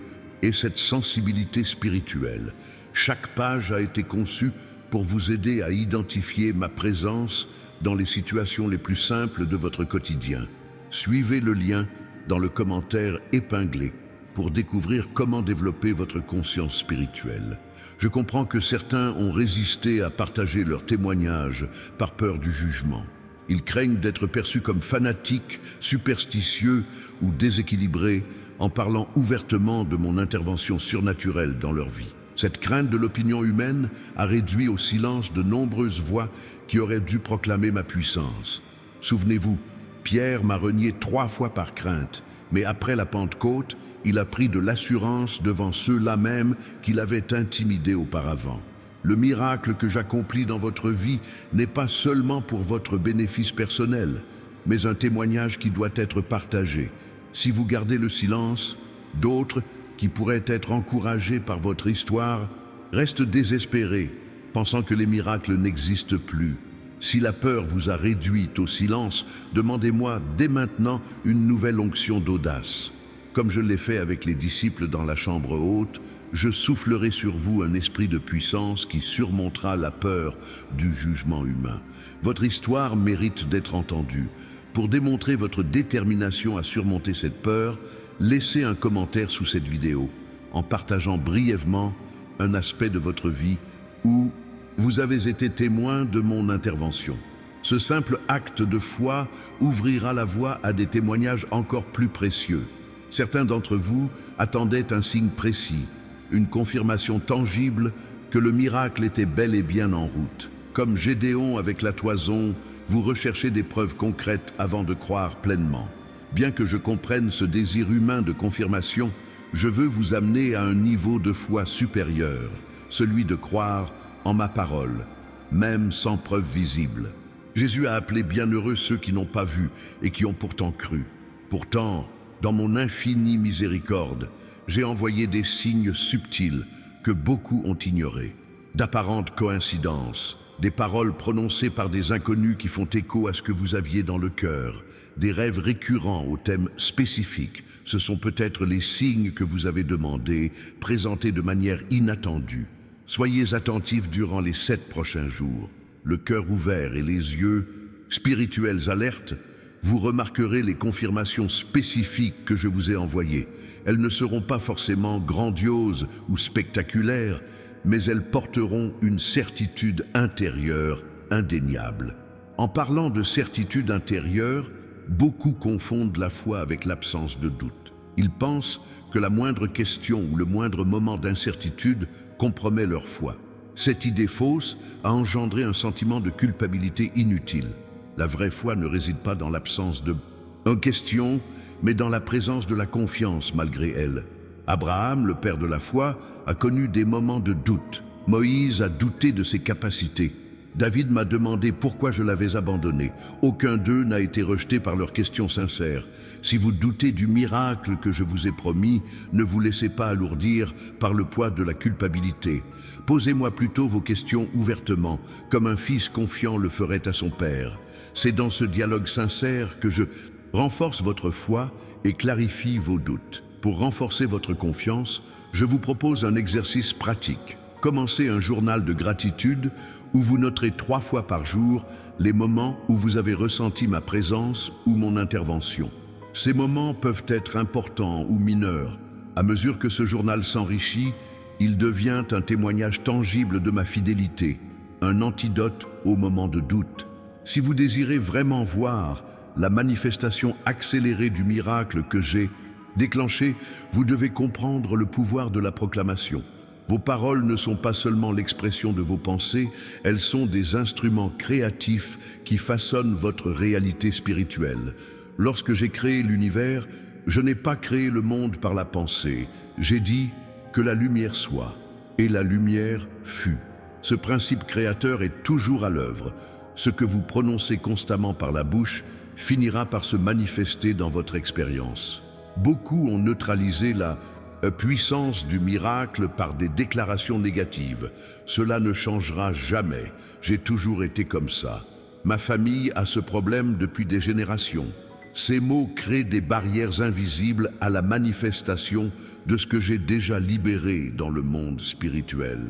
cette sensibilité spirituelle. Chaque page a été conçue pour vous aider à identifier ma présence dans les situations les plus simples de votre quotidien. Suivez le lien dans le commentaire épinglé pour découvrir comment développer votre conscience spirituelle. Je comprends que certains ont résisté à partager leurs témoignages par peur du jugement. Ils craignent d'être perçus comme fanatiques, superstitieux ou déséquilibrés en parlant ouvertement de mon intervention surnaturelle dans leur vie. Cette crainte de l'opinion humaine a réduit au silence de nombreuses voix qui auraient dû proclamer ma puissance. Souvenez-vous, Pierre m'a renié 3 fois par crainte, mais après la Pentecôte, il a pris de l'assurance devant ceux-là même qui l'avaient intimidé auparavant. Le miracle que j'accomplis dans votre vie n'est pas seulement pour votre bénéfice personnel, mais un témoignage qui doit être partagé. Si vous gardez le silence, d'autres, qui pourraient être encouragés par votre histoire, restent désespérés, pensant que les miracles n'existent plus. Si la peur vous a réduit au silence, demandez-moi dès maintenant une nouvelle onction d'audace. Comme je l'ai fait avec les disciples dans la chambre haute, je soufflerai sur vous un esprit de puissance qui surmontera la peur du jugement humain. Votre histoire mérite d'être entendue. Pour démontrer votre détermination à surmonter cette peur, laissez un commentaire sous cette vidéo en partageant brièvement un aspect de votre vie où vous avez été témoin de mon intervention. Ce simple acte de foi ouvrira la voie à des témoignages encore plus précieux. Certains d'entre vous attendaient un signe précis, une confirmation tangible que le miracle était bel et bien en route. Comme Gédéon avec la toison, vous recherchez des preuves concrètes avant de croire pleinement. Bien que je comprenne ce désir humain de confirmation, je veux vous amener à un niveau de foi supérieur, celui de croire en ma parole, même sans preuve visible. Jésus a appelé bienheureux ceux qui n'ont pas vu et qui ont pourtant cru. Pourtant, dans mon infinie miséricorde, j'ai envoyé des signes subtils que beaucoup ont ignorés. D'apparentes coïncidences, des paroles prononcées par des inconnus qui font écho à ce que vous aviez dans le cœur, des rêves récurrents aux thèmes spécifiques, ce sont peut-être les signes que vous avez demandés, présentés de manière inattendue. Soyez attentifs durant les 7 prochains jours. Le cœur ouvert et les yeux spirituels alertes, vous remarquerez les confirmations spécifiques que je vous ai envoyées. Elles ne seront pas forcément grandioses ou spectaculaires, mais elles porteront une certitude intérieure indéniable. En parlant de certitude intérieure, beaucoup confondent la foi avec l'absence de doute. Ils pensent que la moindre question ou le moindre moment d'incertitude compromet leur foi. Cette idée fausse a engendré un sentiment de culpabilité inutile. La vraie foi ne réside pas dans l'absence de question, mais dans la présence de la confiance malgré elle. Abraham, le père de la foi, a connu des moments de doute. Moïse a douté de ses capacités. David m'a demandé pourquoi je l'avais abandonné. Aucun d'eux n'a été rejeté par leurs questions sincères. Si vous doutez du miracle que je vous ai promis, ne vous laissez pas alourdir par le poids de la culpabilité. Posez-moi plutôt vos questions ouvertement, comme un fils confiant le ferait à son père. C'est dans ce dialogue sincère que je renforce votre foi et clarifie vos doutes. Pour renforcer votre confiance, je vous propose un exercice pratique. Commencez un journal de gratitude où vous noterez 3 fois par jour les moments où vous avez ressenti ma présence ou mon intervention. Ces moments peuvent être importants ou mineurs. À mesure que ce journal s'enrichit, Il devient un témoignage tangible de ma fidélité, un antidote au moment de doute. Si vous désirez vraiment voir la manifestation accélérée du miracle que j'ai déclenché, vous devez comprendre le pouvoir de la proclamation. Vos paroles ne sont pas seulement l'expression de vos pensées, elles sont des instruments créatifs qui façonnent votre réalité spirituelle. Lorsque j'ai créé l'univers, je n'ai pas créé le monde par la pensée. J'ai dit que la lumière soit, et la lumière fut. Ce principe créateur est toujours à l'œuvre. Ce que vous prononcez constamment par la bouche finira par se manifester dans votre expérience. Beaucoup ont neutralisé la puissance du miracle par des déclarations négatives. Cela ne changera jamais. J'ai toujours été comme ça. Ma famille a ce problème depuis des générations. Ces mots créent des barrières invisibles à la manifestation de ce que j'ai déjà libéré dans le monde spirituel.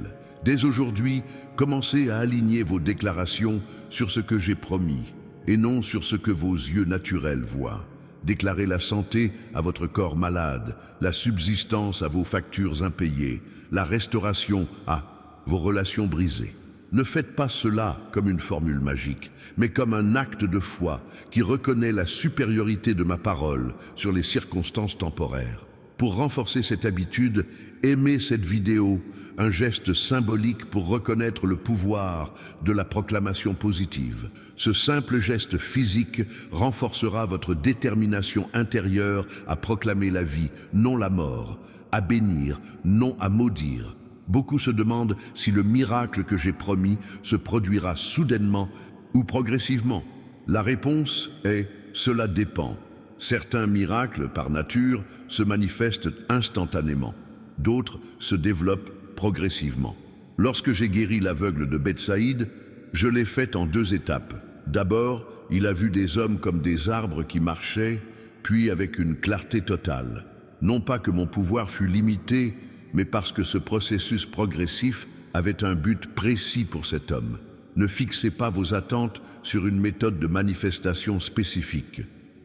Dès aujourd'hui, commencez à aligner vos déclarations sur ce que j'ai promis et non sur ce que vos yeux naturels voient. Déclarez la santé à votre corps malade, la subsistance à vos factures impayées, la restauration à vos relations brisées. Ne faites pas cela comme une formule magique, mais comme un acte de foi qui reconnaît la supériorité de ma parole sur les circonstances temporaires. Pour renforcer cette habitude, aimez cette vidéo, un geste symbolique pour reconnaître le pouvoir de la proclamation positive. Ce simple geste physique renforcera votre détermination intérieure à proclamer la vie, non la mort, à bénir, non à maudire. Beaucoup se demandent si le miracle que j'ai promis se produira soudainement ou progressivement. La réponse est « cela dépend ». Certains miracles, par nature, se manifestent instantanément. D'autres se développent progressivement. Lorsque j'ai guéri l'aveugle de Bethsaïde, je l'ai fait en 2 étapes. D'abord, il a vu des hommes comme des arbres qui marchaient, puis avec une clarté totale. Non pas que mon pouvoir fût limité, mais parce que ce processus progressif avait un but précis pour cet homme. Ne fixez pas vos attentes sur une méthode de manifestation spécifique.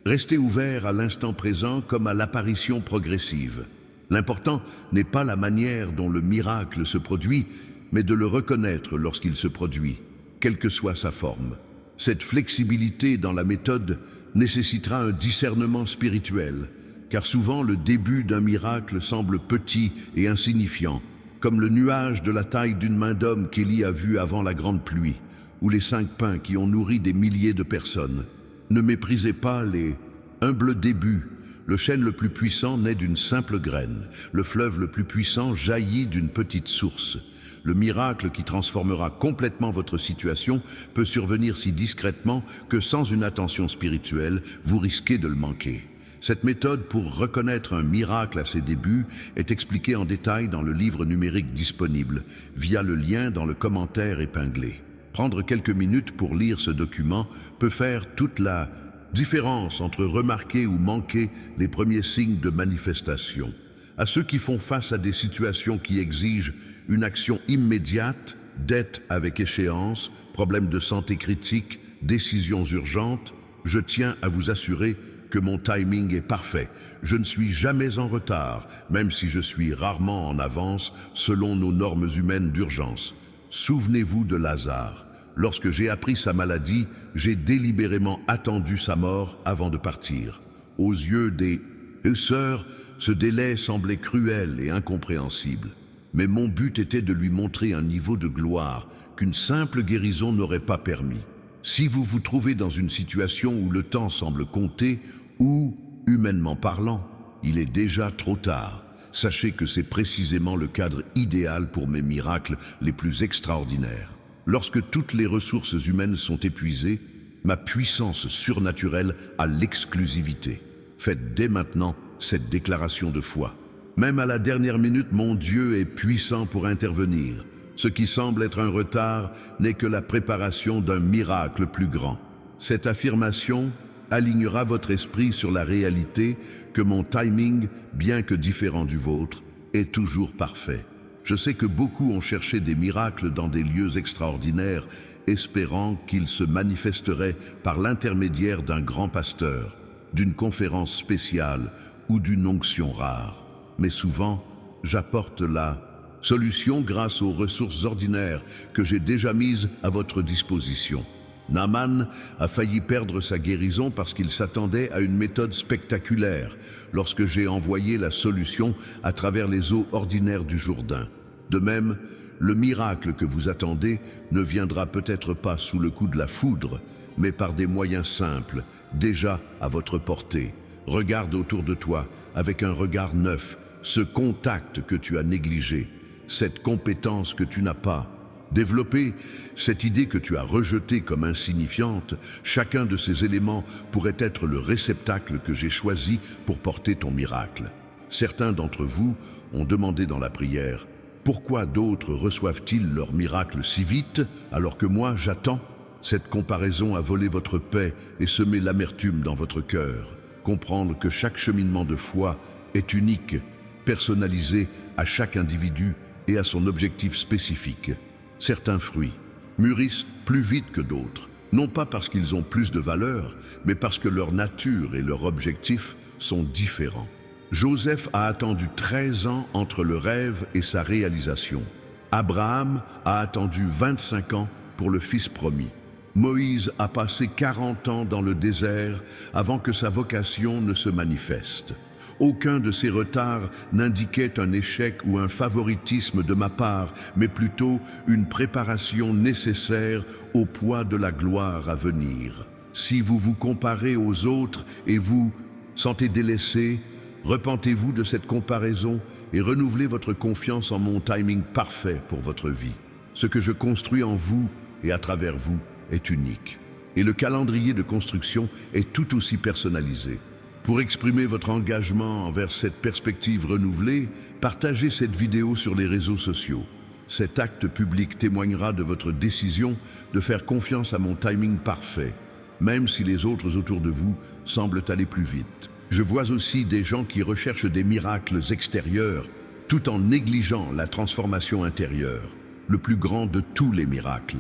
Restez ouvert à l'instant présent comme à l'apparition progressive. L'important n'est pas la manière dont le miracle se produit, mais de le reconnaître lorsqu'il se produit, quelle que soit sa forme. Cette flexibilité dans la méthode nécessitera un discernement spirituel, car souvent le début d'un miracle semble petit et insignifiant, comme le nuage de la taille d'une main d'homme qu'Élie a vu avant la grande pluie, ou les 5 pains qui ont nourri des milliers de personnes. Ne méprisez pas les humbles débuts. Le chêne le plus puissant naît d'une simple graine. Le fleuve le plus puissant jaillit d'une petite source. Le miracle qui transformera complètement votre situation peut survenir si discrètement que sans une attention spirituelle, vous risquez de le manquer. Cette méthode pour reconnaître un miracle à ses débuts est expliquée en détail dans le livre numérique disponible, via le lien dans le commentaire épinglé. Prendre quelques minutes pour lire ce document peut faire toute la différence entre remarquer ou manquer les premiers signes de manifestation. À ceux qui font face à des situations qui exigent une action immédiate, dette avec échéance, problèmes de santé critiques, décisions urgentes, je tiens à vous assurer que mon timing est parfait. Je ne suis jamais en retard, même si je suis rarement en avance selon nos normes humaines d'urgence. Souvenez-vous de Lazare. Lorsque j'ai appris sa maladie, j'ai délibérément attendu sa mort avant de partir. Aux yeux des sœurs, ce délai semblait cruel et incompréhensible. Mais mon but était de lui montrer un niveau de gloire qu'une simple guérison n'aurait pas permis. Si vous vous trouvez dans une situation où le temps semble compter, ou, humainement parlant, il est déjà trop tard, sachez que c'est précisément le cadre idéal pour mes miracles les plus extraordinaires. Lorsque toutes les ressources humaines sont épuisées, ma puissance surnaturelle a l'exclusivité. Faites dès maintenant cette déclaration de foi. Même à la dernière minute, mon Dieu est puissant pour intervenir. Ce qui semble être un retard n'est que la préparation d'un miracle plus grand. Cette affirmation alignera votre esprit sur la réalité que mon timing, bien que différent du vôtre, est toujours parfait. Je sais que beaucoup ont cherché des miracles dans des lieux extraordinaires, espérant qu'ils se manifesteraient par l'intermédiaire d'un grand pasteur, d'une conférence spéciale ou d'une onction rare. Mais souvent, j'apporte la Solution grâce aux ressources ordinaires que j'ai déjà mises à votre disposition. Naaman a failli perdre sa guérison parce qu'il s'attendait à une méthode spectaculaire lorsque j'ai envoyé la solution à travers les eaux ordinaires du Jourdain. De même, le miracle que vous attendez ne viendra peut-être pas sous le coup de la foudre, mais par des moyens simples, déjà à votre portée. Regarde autour de toi avec un regard neuf, ce contact que tu as négligé, cette compétence que tu n'as pas. Développer cette idée que tu as rejetée comme insignifiante, chacun de ces éléments pourrait être le réceptacle que j'ai choisi pour porter ton miracle. Certains d'entre vous ont demandé dans la prière, pourquoi d'autres reçoivent-ils leur miracle si vite alors que moi j'attends? Cette comparaison a volé votre paix et semé l'amertume dans votre cœur. Comprendre que chaque cheminement de foi est unique, personnalisé à chaque individu et à son objectif spécifique. Certains fruits mûrissent plus vite que d'autres, non pas parce qu'ils ont plus de valeur, mais parce que leur nature et leur objectif sont différents. Joseph a attendu 13 ans entre le rêve et sa réalisation. Abraham a attendu 25 ans pour le fils promis. Moïse a passé 40 ans dans le désert avant que sa vocation ne se manifeste. Aucun de ces retards n'indiquait un échec ou un favoritisme de ma part, mais plutôt une préparation nécessaire au poids de la gloire à venir. Si vous vous comparez aux autres et vous sentez délaissé, repentez-vous de cette comparaison et renouvelez votre confiance en mon timing parfait pour votre vie. Ce que je construis en vous et à travers vous est unique. Et le calendrier de construction est tout aussi personnalisé. Pour exprimer votre engagement envers cette perspective renouvelée, partagez cette vidéo sur les réseaux sociaux. Cet acte public témoignera de votre décision de faire confiance à mon timing parfait, même si les autres autour de vous semblent aller plus vite. Je vois aussi des gens qui recherchent des miracles extérieurs, tout en négligeant la transformation intérieure, le plus grand de tous les miracles.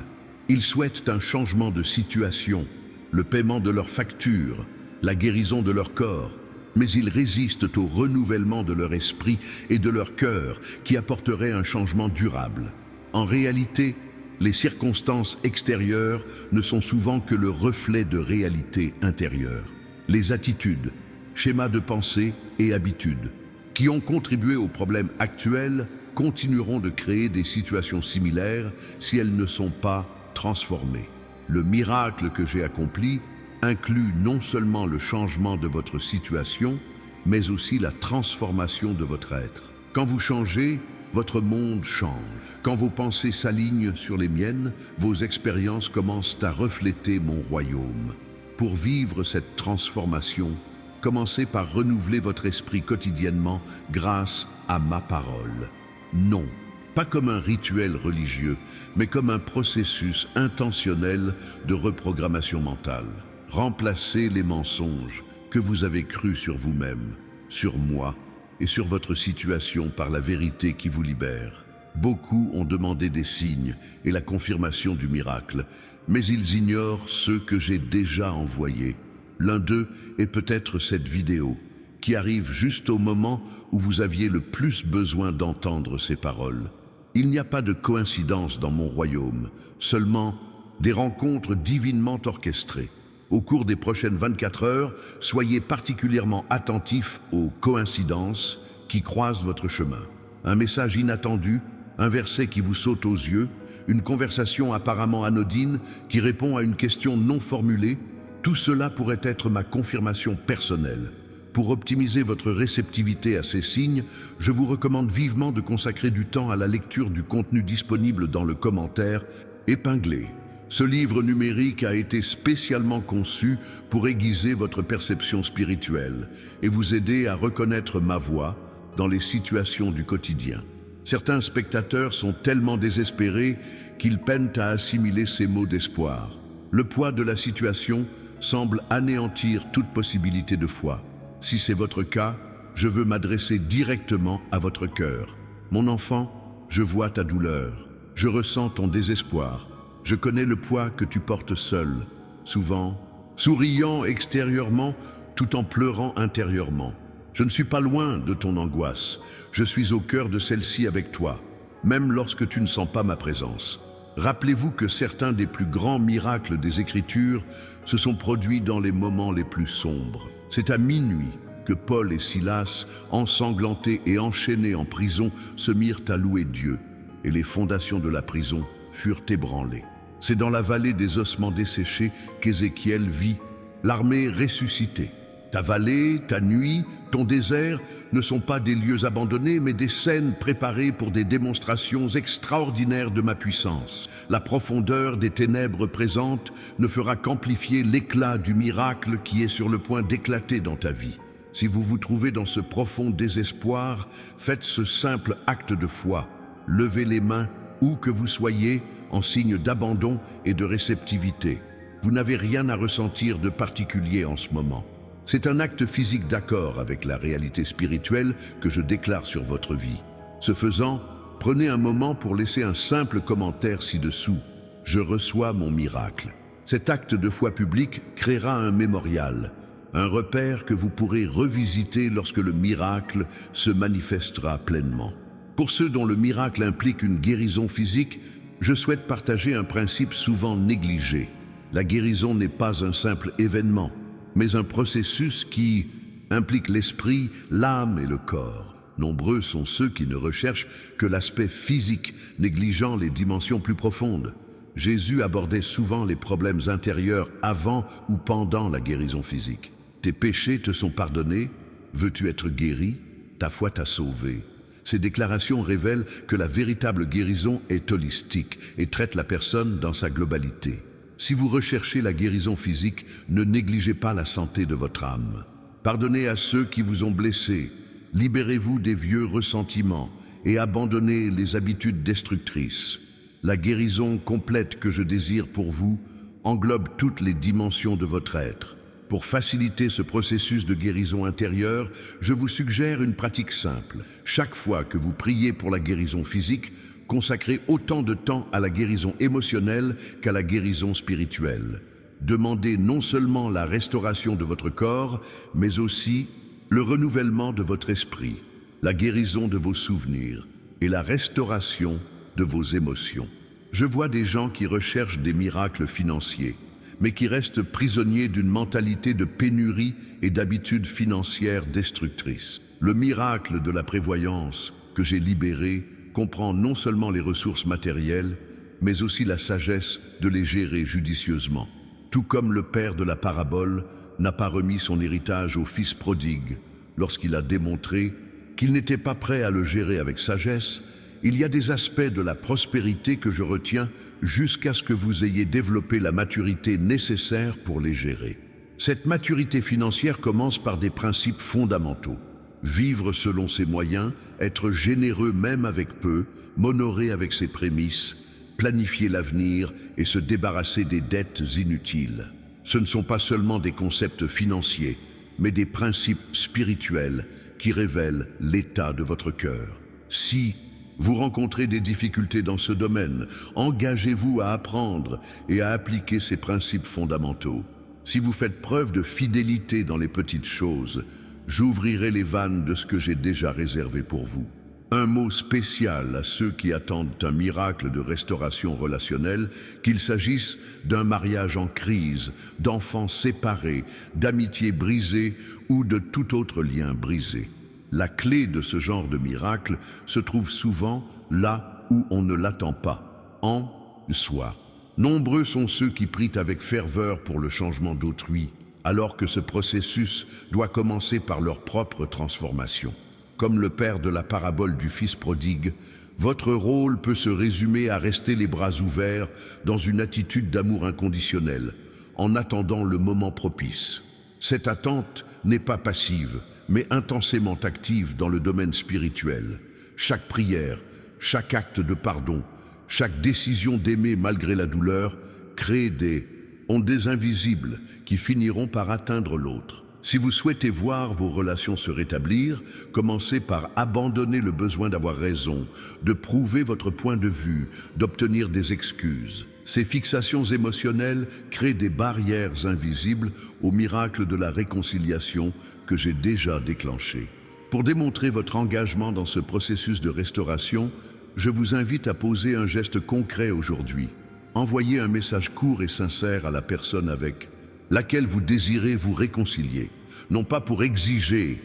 Ils souhaitent un changement de situation, le paiement de leurs factures, la guérison de leur corps, mais ils résistent au renouvellement de leur esprit et de leur cœur qui apporterait un changement durable. En réalité, les circonstances extérieures ne sont souvent que le reflet de réalités intérieures. Les attitudes, schémas de pensée et habitudes qui ont contribué aux problèmes actuels continueront de créer des situations similaires si elles ne sont pas transformées. Le miracle que j'ai accompli inclut non seulement le changement de votre situation, mais aussi la transformation de votre être. Quand vous changez, votre monde change. Quand vos pensées s'alignent sur les miennes, vos expériences commencent à refléter mon royaume. Pour vivre cette transformation, commencez par renouveler votre esprit quotidiennement grâce à ma parole. Non, pas comme un rituel religieux, mais comme un processus intentionnel de reprogrammation mentale. Remplacez les mensonges que vous avez crus sur vous-même, sur moi et sur votre situation par la vérité qui vous libère. Beaucoup ont demandé des signes et la confirmation du miracle, mais ils ignorent ceux que j'ai déjà envoyés. L'un d'eux est peut-être cette vidéo, qui arrive juste au moment où vous aviez le plus besoin d'entendre ces paroles. Il n'y a pas de coïncidence dans mon royaume, seulement des rencontres divinement orchestrées. Au cours des prochaines 24 heures, soyez particulièrement attentifs aux coïncidences qui croisent votre chemin. Un message inattendu, un verset qui vous saute aux yeux, une conversation apparemment anodine qui répond à une question non formulée, tout cela pourrait être ma confirmation personnelle. Pour optimiser votre réceptivité à ces signes, je vous recommande vivement de consacrer du temps à la lecture du contenu disponible dans le commentaire épinglé. Ce livre numérique a été spécialement conçu pour aiguiser votre perception spirituelle et vous aider à reconnaître ma voix dans les situations du quotidien. Certains spectateurs sont tellement désespérés qu'ils peinent à assimiler ces mots d'espoir. Le poids de la situation semble anéantir toute possibilité de foi. Si c'est votre cas, je veux m'adresser directement à votre cœur. Mon enfant, je vois ta douleur, je ressens ton désespoir. Je connais le poids que tu portes seul, souvent, souriant extérieurement tout en pleurant intérieurement. Je ne suis pas loin de ton angoisse, je suis au cœur de celle-ci avec toi. même lorsque tu ne sens pas ma présence. Rappelez-vous que certains des plus grands miracles des Écritures se sont produits dans les moments les plus sombres. C'est à minuit que Paul et Silas, ensanglantés et enchaînés en prison, se mirent à louer Dieu, et les fondations de la prison furent ébranlées. C'est dans la vallée des ossements desséchés qu'Ézéchiel vit l'armée ressuscitée. Ta vallée, ta nuit, ton désert ne sont pas des lieux abandonnés, mais des scènes préparées pour des démonstrations extraordinaires de ma puissance. La profondeur des ténèbres présentes ne fera qu'amplifier l'éclat du miracle qui est sur le point d'éclater dans ta vie. Si vous vous trouvez dans ce profond désespoir, faites ce simple acte de foi. Levez les mains, où que vous soyez, en signe d'abandon et de réceptivité. Vous n'avez rien à ressentir de particulier en ce moment. C'est un acte physique d'accord avec la réalité spirituelle que je déclare sur votre vie. Ce faisant, prenez un moment pour laisser un simple commentaire ci-dessous. Je reçois mon miracle. Cet acte de foi public créera un mémorial, un repère que vous pourrez revisiter lorsque le miracle se manifestera pleinement. Pour ceux dont le miracle implique une guérison physique, je souhaite partager un principe souvent négligé. La guérison n'est pas un simple événement, mais un processus qui implique l'esprit, l'âme et le corps. Nombreux sont ceux qui ne recherchent que l'aspect physique, négligeant les dimensions plus profondes. Jésus abordait souvent les problèmes intérieurs avant ou pendant la guérison physique. Tes péchés te sont pardonnés, veux-tu être guéri? Ta foi t'a sauvé. Ces déclarations révèlent que la véritable guérison est holistique et traite la personne dans sa globalité. Si vous recherchez la guérison physique, ne négligez pas la santé de votre âme. Pardonnez à ceux qui vous ont blessé, libérez-vous des vieux ressentiments et abandonnez les habitudes destructrices. La guérison complète que je désire pour vous englobe toutes les dimensions de votre être. Pour faciliter ce processus de guérison intérieure, je vous suggère une pratique simple. Chaque fois que vous priez pour la guérison physique, consacrez autant de temps à la guérison émotionnelle qu'à la guérison spirituelle. Demandez non seulement la restauration de votre corps, mais aussi le renouvellement de votre esprit, la guérison de vos souvenirs et la restauration de vos émotions. Je vois des gens qui recherchent des miracles financiers, mais qui restent prisonniers d'une mentalité de pénurie et d'habitudes financières destructrices. Le miracle de la prévoyance que j'ai libéré comprend non seulement les ressources matérielles, mais aussi la sagesse de les gérer judicieusement. Tout comme le père de la parabole n'a pas remis son héritage au fils prodigue lorsqu'il a démontré qu'il n'était pas prêt à le gérer avec sagesse, il y a des aspects de la prospérité que je retiens jusqu'à ce que vous ayez développé la maturité nécessaire pour les gérer. Cette maturité financière commence par des principes fondamentaux. Vivre selon ses moyens, être généreux même avec peu, m'honorer avec ses prémices, planifier l'avenir et se débarrasser des dettes inutiles. Ce ne sont pas seulement des concepts financiers, mais des principes spirituels qui révèlent l'état de votre cœur. Si vous rencontrez des difficultés dans ce domaine, engagez-vous à apprendre et à appliquer ces principes fondamentaux. Si vous faites preuve de fidélité dans les petites choses, j'ouvrirai les vannes de ce que j'ai déjà réservé pour vous. Un mot spécial à ceux qui attendent un miracle de restauration relationnelle, qu'il s'agisse d'un mariage en crise, d'enfants séparés, d'amitiés brisées ou de tout autre lien brisé. La clé de ce genre de miracle se trouve souvent là où on ne l'attend pas, en soi. Nombreux sont ceux qui prient avec ferveur pour le changement d'autrui, alors que ce processus doit commencer par leur propre transformation. Comme le père de la parabole du fils prodigue, votre rôle peut se résumer à rester les bras ouverts dans une attitude d'amour inconditionnel, en attendant le moment propice. Cette attente n'est pas passive, mais intensément active dans le domaine spirituel. Chaque prière, chaque acte de pardon, chaque décision d'aimer malgré la douleur crée des ondes invisibles qui finiront par atteindre l'autre. Si vous souhaitez voir vos relations se rétablir, commencez par abandonner le besoin d'avoir raison, de prouver votre point de vue, d'obtenir des excuses. Ces fixations émotionnelles créent des barrières invisibles au miracle de la réconciliation que j'ai déjà déclenché. Pour démontrer votre engagement dans ce processus de restauration, je vous invite à poser un geste concret aujourd'hui. Envoyez un message court et sincère à la personne avec laquelle vous désirez vous réconcilier. Non pas pour exiger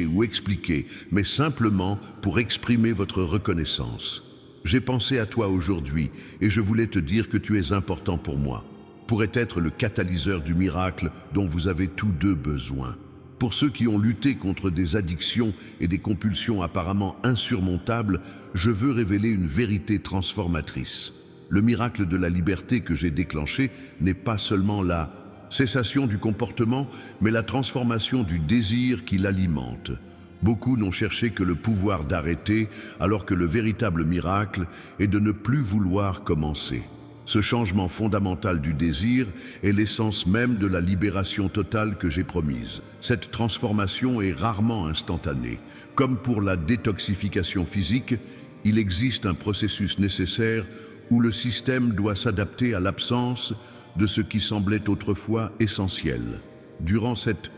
ou expliquer, mais simplement pour exprimer votre reconnaissance. J'ai pensé à toi aujourd'hui et je voulais te dire que tu es important pour moi. Pourrait être le catalyseur du miracle dont vous avez tous deux besoin. Pour ceux qui ont lutté contre des addictions et des compulsions apparemment insurmontables, je veux révéler une vérité transformatrice. Le miracle de la liberté que j'ai déclenché n'est pas seulement la cessation du comportement, mais la transformation du désir qui l'alimente. Beaucoup n'ont cherché que le pouvoir d'arrêter, alors que le véritable miracle est de ne plus vouloir commencer. Ce changement fondamental du désir est l'essence même de la libération totale que j'ai promise. Cette transformation est rarement instantanée. Comme pour la détoxification physique, il existe un processus nécessaire où le système doit s'adapter à l'absence de ce qui semblait autrefois essentiel. Durant cette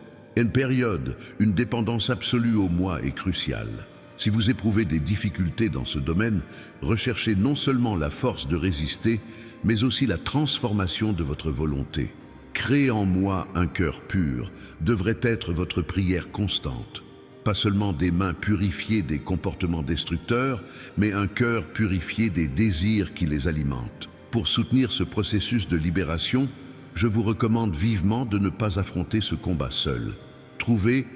période, une dépendance absolue au moi est cruciale. Si vous éprouvez des difficultés dans ce domaine, recherchez non seulement la force de résister, mais aussi la transformation de votre volonté. Créer en moi un cœur pur devrait être votre prière constante. Pas seulement des mains purifiées des comportements destructeurs, mais un cœur purifié des désirs qui les alimentent. Pour soutenir ce processus de libération, je vous recommande vivement de ne pas affronter ce combat seul. Trouvez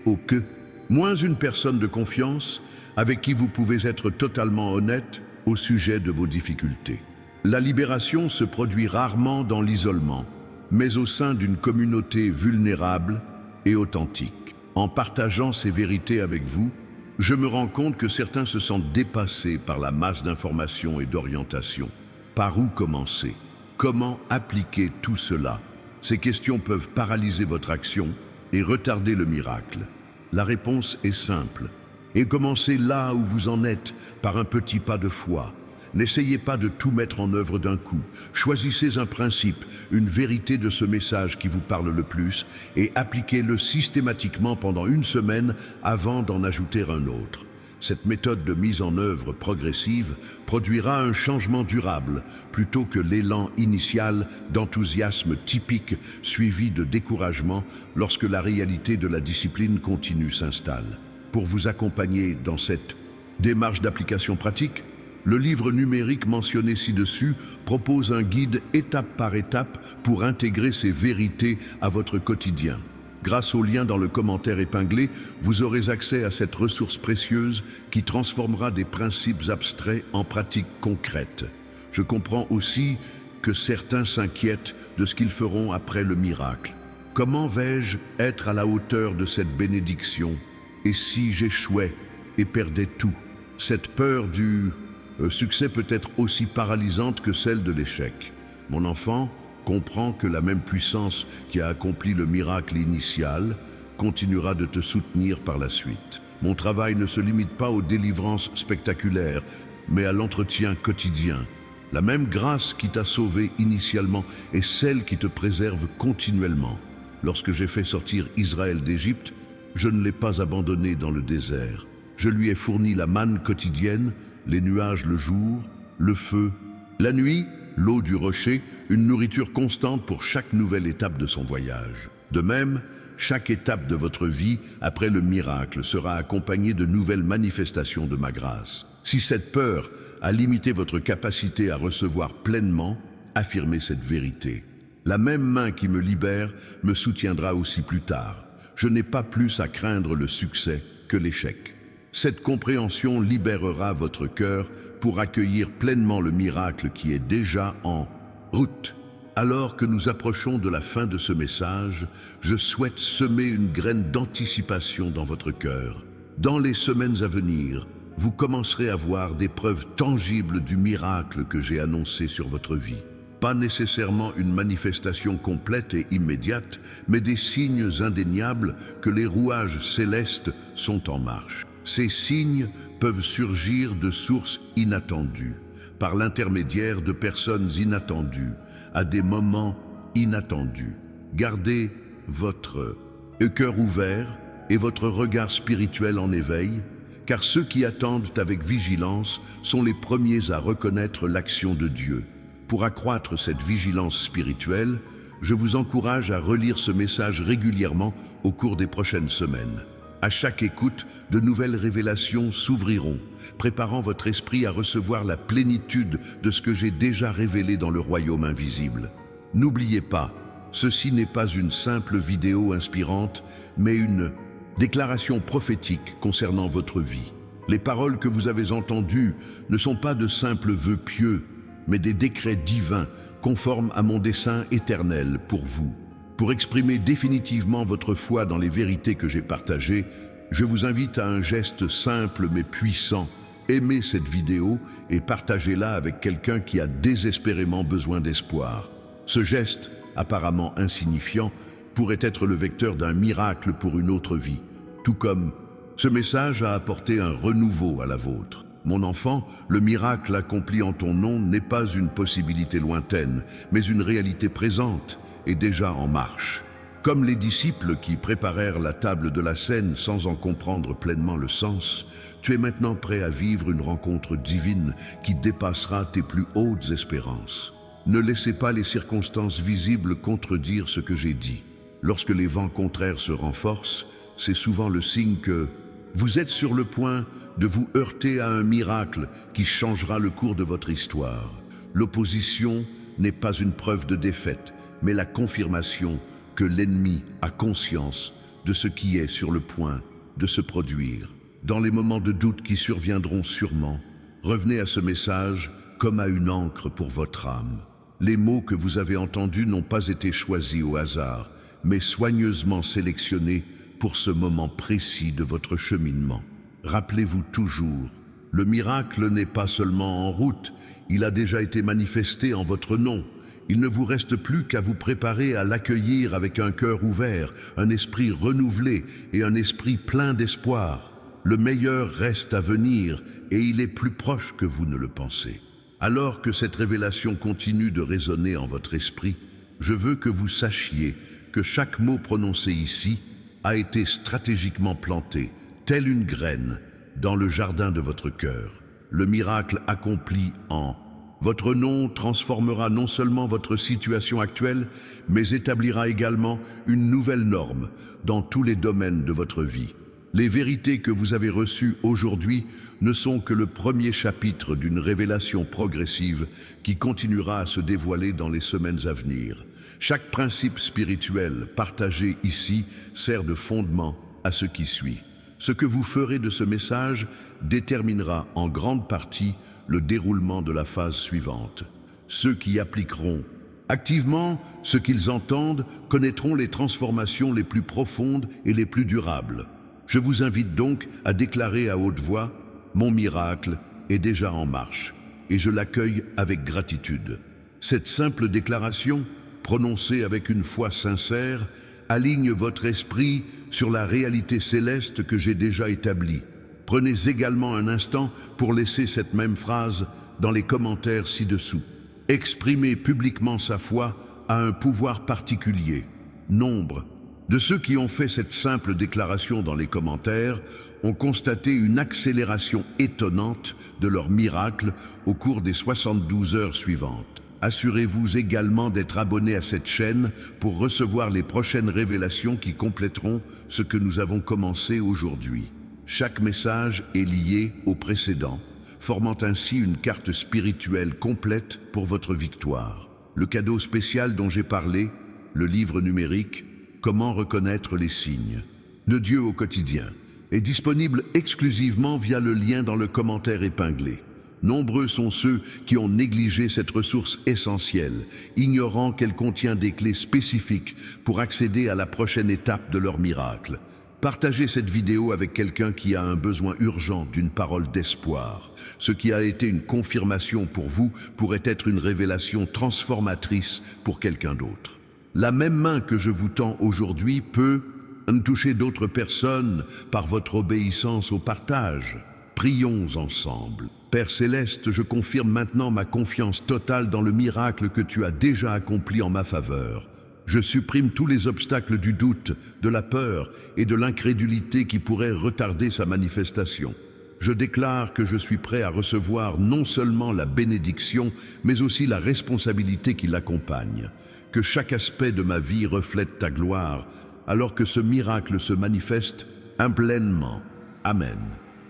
moins une personne de confiance avec qui vous pouvez être totalement honnête au sujet de vos difficultés. La libération se produit rarement dans l'isolement, mais au sein d'une communauté vulnérable et authentique. En partageant ces vérités avec vous, je me rends compte que certains se sentent dépassés par la masse d'informations et d'orientations. Par où commencer? Comment appliquer tout cela? Ces questions peuvent paralyser votre action et retarder le miracle. La réponse est simple. Et commencez là où vous en êtes, par un petit pas de foi. N'essayez pas de tout mettre en œuvre d'un coup. Choisissez un principe, une vérité de ce message qui vous parle le plus et appliquez-le systématiquement pendant une semaine avant d'en ajouter un autre. Cette méthode de mise en œuvre progressive produira un changement durable plutôt que l'élan initial d'enthousiasme typique suivi de découragement lorsque la réalité de la discipline continue s'installe. Pour vous accompagner dans cette démarche d'application pratique, le livre numérique mentionné ci-dessus propose un guide étape par étape pour intégrer ces vérités à votre quotidien. Grâce au lien dans le commentaire épinglé, vous aurez accès à cette ressource précieuse qui transformera des principes abstraits en pratiques concrètes. Je comprends aussi que certains s'inquiètent de ce qu'ils feront après le miracle. Comment vais-je être à la hauteur de cette bénédiction? Et si j'échouais et perdais tout? Cette peur du succès peut être aussi paralysante que celle de l'échec. Mon enfant, comprends que la même puissance qui a accompli le miracle initial continuera de te soutenir par la suite. Mon travail ne se limite pas aux délivrances spectaculaires, mais à l'entretien quotidien. La même grâce qui t'a sauvé initialement est celle qui te préserve continuellement. Lorsque j'ai fait sortir Israël d'Égypte, je ne l'ai pas abandonné dans le désert. Je lui ai fourni la manne quotidienne, les nuages le jour, le feu, la nuit, l'eau du rocher, une nourriture constante pour chaque nouvelle étape de son voyage. De même, chaque étape de votre vie après le miracle sera accompagnée de nouvelles manifestations de ma grâce. Si cette peur a limité votre capacité à recevoir pleinement, affirmez cette vérité. La même main qui me libère me soutiendra aussi plus tard. Je n'ai pas plus à craindre le succès que l'échec. Cette compréhension libérera votre cœur pour accueillir pleinement le miracle qui est déjà en route. Alors que nous approchons de la fin de ce message, je souhaite semer une graine d'anticipation dans votre cœur. Dans les semaines à venir, vous commencerez à voir des preuves tangibles du miracle que j'ai annoncé sur votre vie. Pas nécessairement une manifestation complète et immédiate, mais des signes indéniables que les rouages célestes sont en marche. Ces signes peuvent surgir de sources inattendues, par l'intermédiaire de personnes inattendues, à des moments inattendus. Gardez votre cœur ouvert et votre regard spirituel en éveil, car ceux qui attendent avec vigilance sont les premiers à reconnaître l'action de Dieu. Pour accroître cette vigilance spirituelle, je vous encourage à relire ce message régulièrement au cours des prochaines semaines. À chaque écoute, de nouvelles révélations s'ouvriront, préparant votre esprit à recevoir la plénitude de ce que j'ai déjà révélé dans le royaume invisible. N'oubliez pas, ceci n'est pas une simple vidéo inspirante, mais une déclaration prophétique concernant votre vie. Les paroles que vous avez entendues ne sont pas de simples vœux pieux, mais des décrets divins conformes à mon dessein éternel pour vous. Pour exprimer définitivement votre foi dans les vérités que j'ai partagées, je vous invite à un geste simple mais puissant. Aimez cette vidéo et partagez-la avec quelqu'un qui a désespérément besoin d'espoir. Ce geste, apparemment insignifiant, pourrait être le vecteur d'un miracle pour une autre vie, tout comme ce message a apporté un renouveau à la vôtre. Mon enfant, le miracle accompli en ton nom n'est pas une possibilité lointaine, mais une réalité présente et déjà en marche. Comme les disciples qui préparèrent la table de la scène sans en comprendre pleinement le sens, tu es maintenant prêt à vivre une rencontre divine qui dépassera tes plus hautes espérances. Ne laissez pas les circonstances visibles contredire ce que j'ai dit. Lorsque les vents contraires se renforcent, c'est souvent le signe que vous êtes sur le point de vous heurter à un miracle qui changera le cours de votre histoire. L'opposition n'est pas une preuve de défaite, mais la confirmation que l'ennemi a conscience de ce qui est sur le point de se produire. Dans les moments de doute qui surviendront sûrement, revenez à ce message comme à une encre pour votre âme. Les mots que vous avez entendus n'ont pas été choisis au hasard, mais soigneusement sélectionnés pour ce moment précis de votre cheminement. Rappelez-vous toujours, le miracle n'est pas seulement en route, il a déjà été manifesté en votre nom. Il ne vous reste plus qu'à vous préparer à l'accueillir avec un cœur ouvert, un esprit renouvelé et un esprit plein d'espoir. Le meilleur reste à venir et il est plus proche que vous ne le pensez. Alors que cette révélation continue de résonner en votre esprit, je veux que vous sachiez que chaque mot prononcé ici a été stratégiquement planté, telle une graine, dans le jardin de votre cœur. Le miracle accompli en votre nom transformera non seulement votre situation actuelle, mais établira également une nouvelle norme dans tous les domaines de votre vie. Les vérités que vous avez reçues aujourd'hui ne sont que le premier chapitre d'une révélation progressive qui continuera à se dévoiler dans les semaines à venir. Chaque principe spirituel partagé ici sert de fondement à ce qui suit. Ce que vous ferez de ce message déterminera en grande partie le déroulement de la phase suivante. Ceux qui appliqueront activement ce qu'ils entendent connaîtront les transformations les plus profondes et les plus durables. Je vous invite donc à déclarer à haute voix « Mon miracle est déjà en marche » et je l'accueille avec gratitude. Cette simple déclaration, prononcée avec une foi sincère, aligne votre esprit sur la réalité céleste que j'ai déjà établie. Prenez également un instant pour laisser cette même phrase dans les commentaires ci-dessous. Exprimer publiquement sa foi a un pouvoir particulier. Nombre de ceux qui ont fait cette simple déclaration dans les commentaires ont constaté une accélération étonnante de leur miracle au cours des 72 heures suivantes. Assurez-vous également d'être abonné à cette chaîne pour recevoir les prochaines révélations qui compléteront ce que nous avons commencé aujourd'hui. Chaque message est lié au précédent, formant ainsi une carte spirituelle complète pour votre victoire. Le cadeau spécial dont j'ai parlé, le livre numérique « Comment reconnaître les signes de Dieu au quotidien » est disponible exclusivement via le lien dans le commentaire épinglé. Nombreux sont ceux qui ont négligé cette ressource essentielle, ignorant qu'elle contient des clés spécifiques pour accéder à la prochaine étape de leur miracle. Partagez cette vidéo avec quelqu'un qui a un besoin urgent d'une parole d'espoir. Ce qui a été une confirmation pour vous pourrait être une révélation transformatrice pour quelqu'un d'autre. La même main que je vous tends aujourd'hui peut toucher d'autres personnes par votre obéissance au partage. Prions ensemble. Père Céleste, je confirme maintenant ma confiance totale dans le miracle que tu as déjà accompli en ma faveur. Je supprime tous les obstacles du doute, de la peur et de l'incrédulité qui pourraient retarder sa manifestation. Je déclare que je suis prêt à recevoir non seulement la bénédiction, mais aussi la responsabilité qui l'accompagne. Que chaque aspect de ma vie reflète ta gloire, alors que ce miracle se manifeste pleinement. Amen.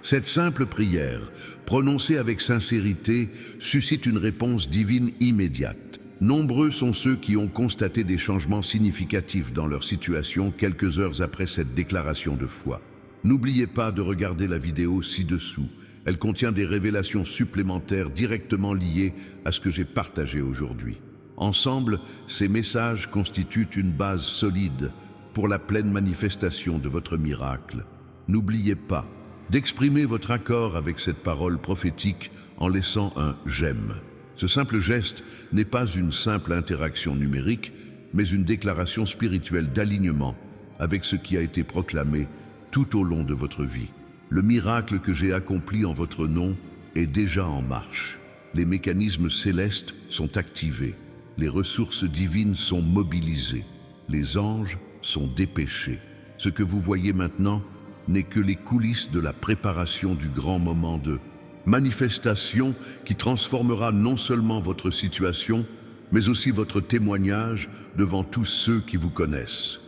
Cette simple prière, prononcée avec sincérité, suscite une réponse divine immédiate. Nombreux sont ceux qui ont constaté des changements significatifs dans leur situation quelques heures après cette déclaration de foi. N'oubliez pas de regarder la vidéo ci-dessous. Elle contient des révélations supplémentaires directement liées à ce que j'ai partagé aujourd'hui. Ensemble, ces messages constituent une base solide pour la pleine manifestation de votre miracle. N'oubliez pas d'exprimer votre accord avec cette parole prophétique en laissant un « j'aime ». Ce simple geste n'est pas une simple interaction numérique, mais une déclaration spirituelle d'alignement avec ce qui a été proclamé tout au long de votre vie. Le miracle que j'ai accompli en votre nom est déjà en marche. Les mécanismes célestes sont activés, les ressources divines sont mobilisées, les anges sont dépêchés. Ce que vous voyez maintenant n'est que les coulisses de la préparation du grand moment de manifestation qui transformera non seulement votre situation, mais aussi votre témoignage devant tous ceux qui vous connaissent.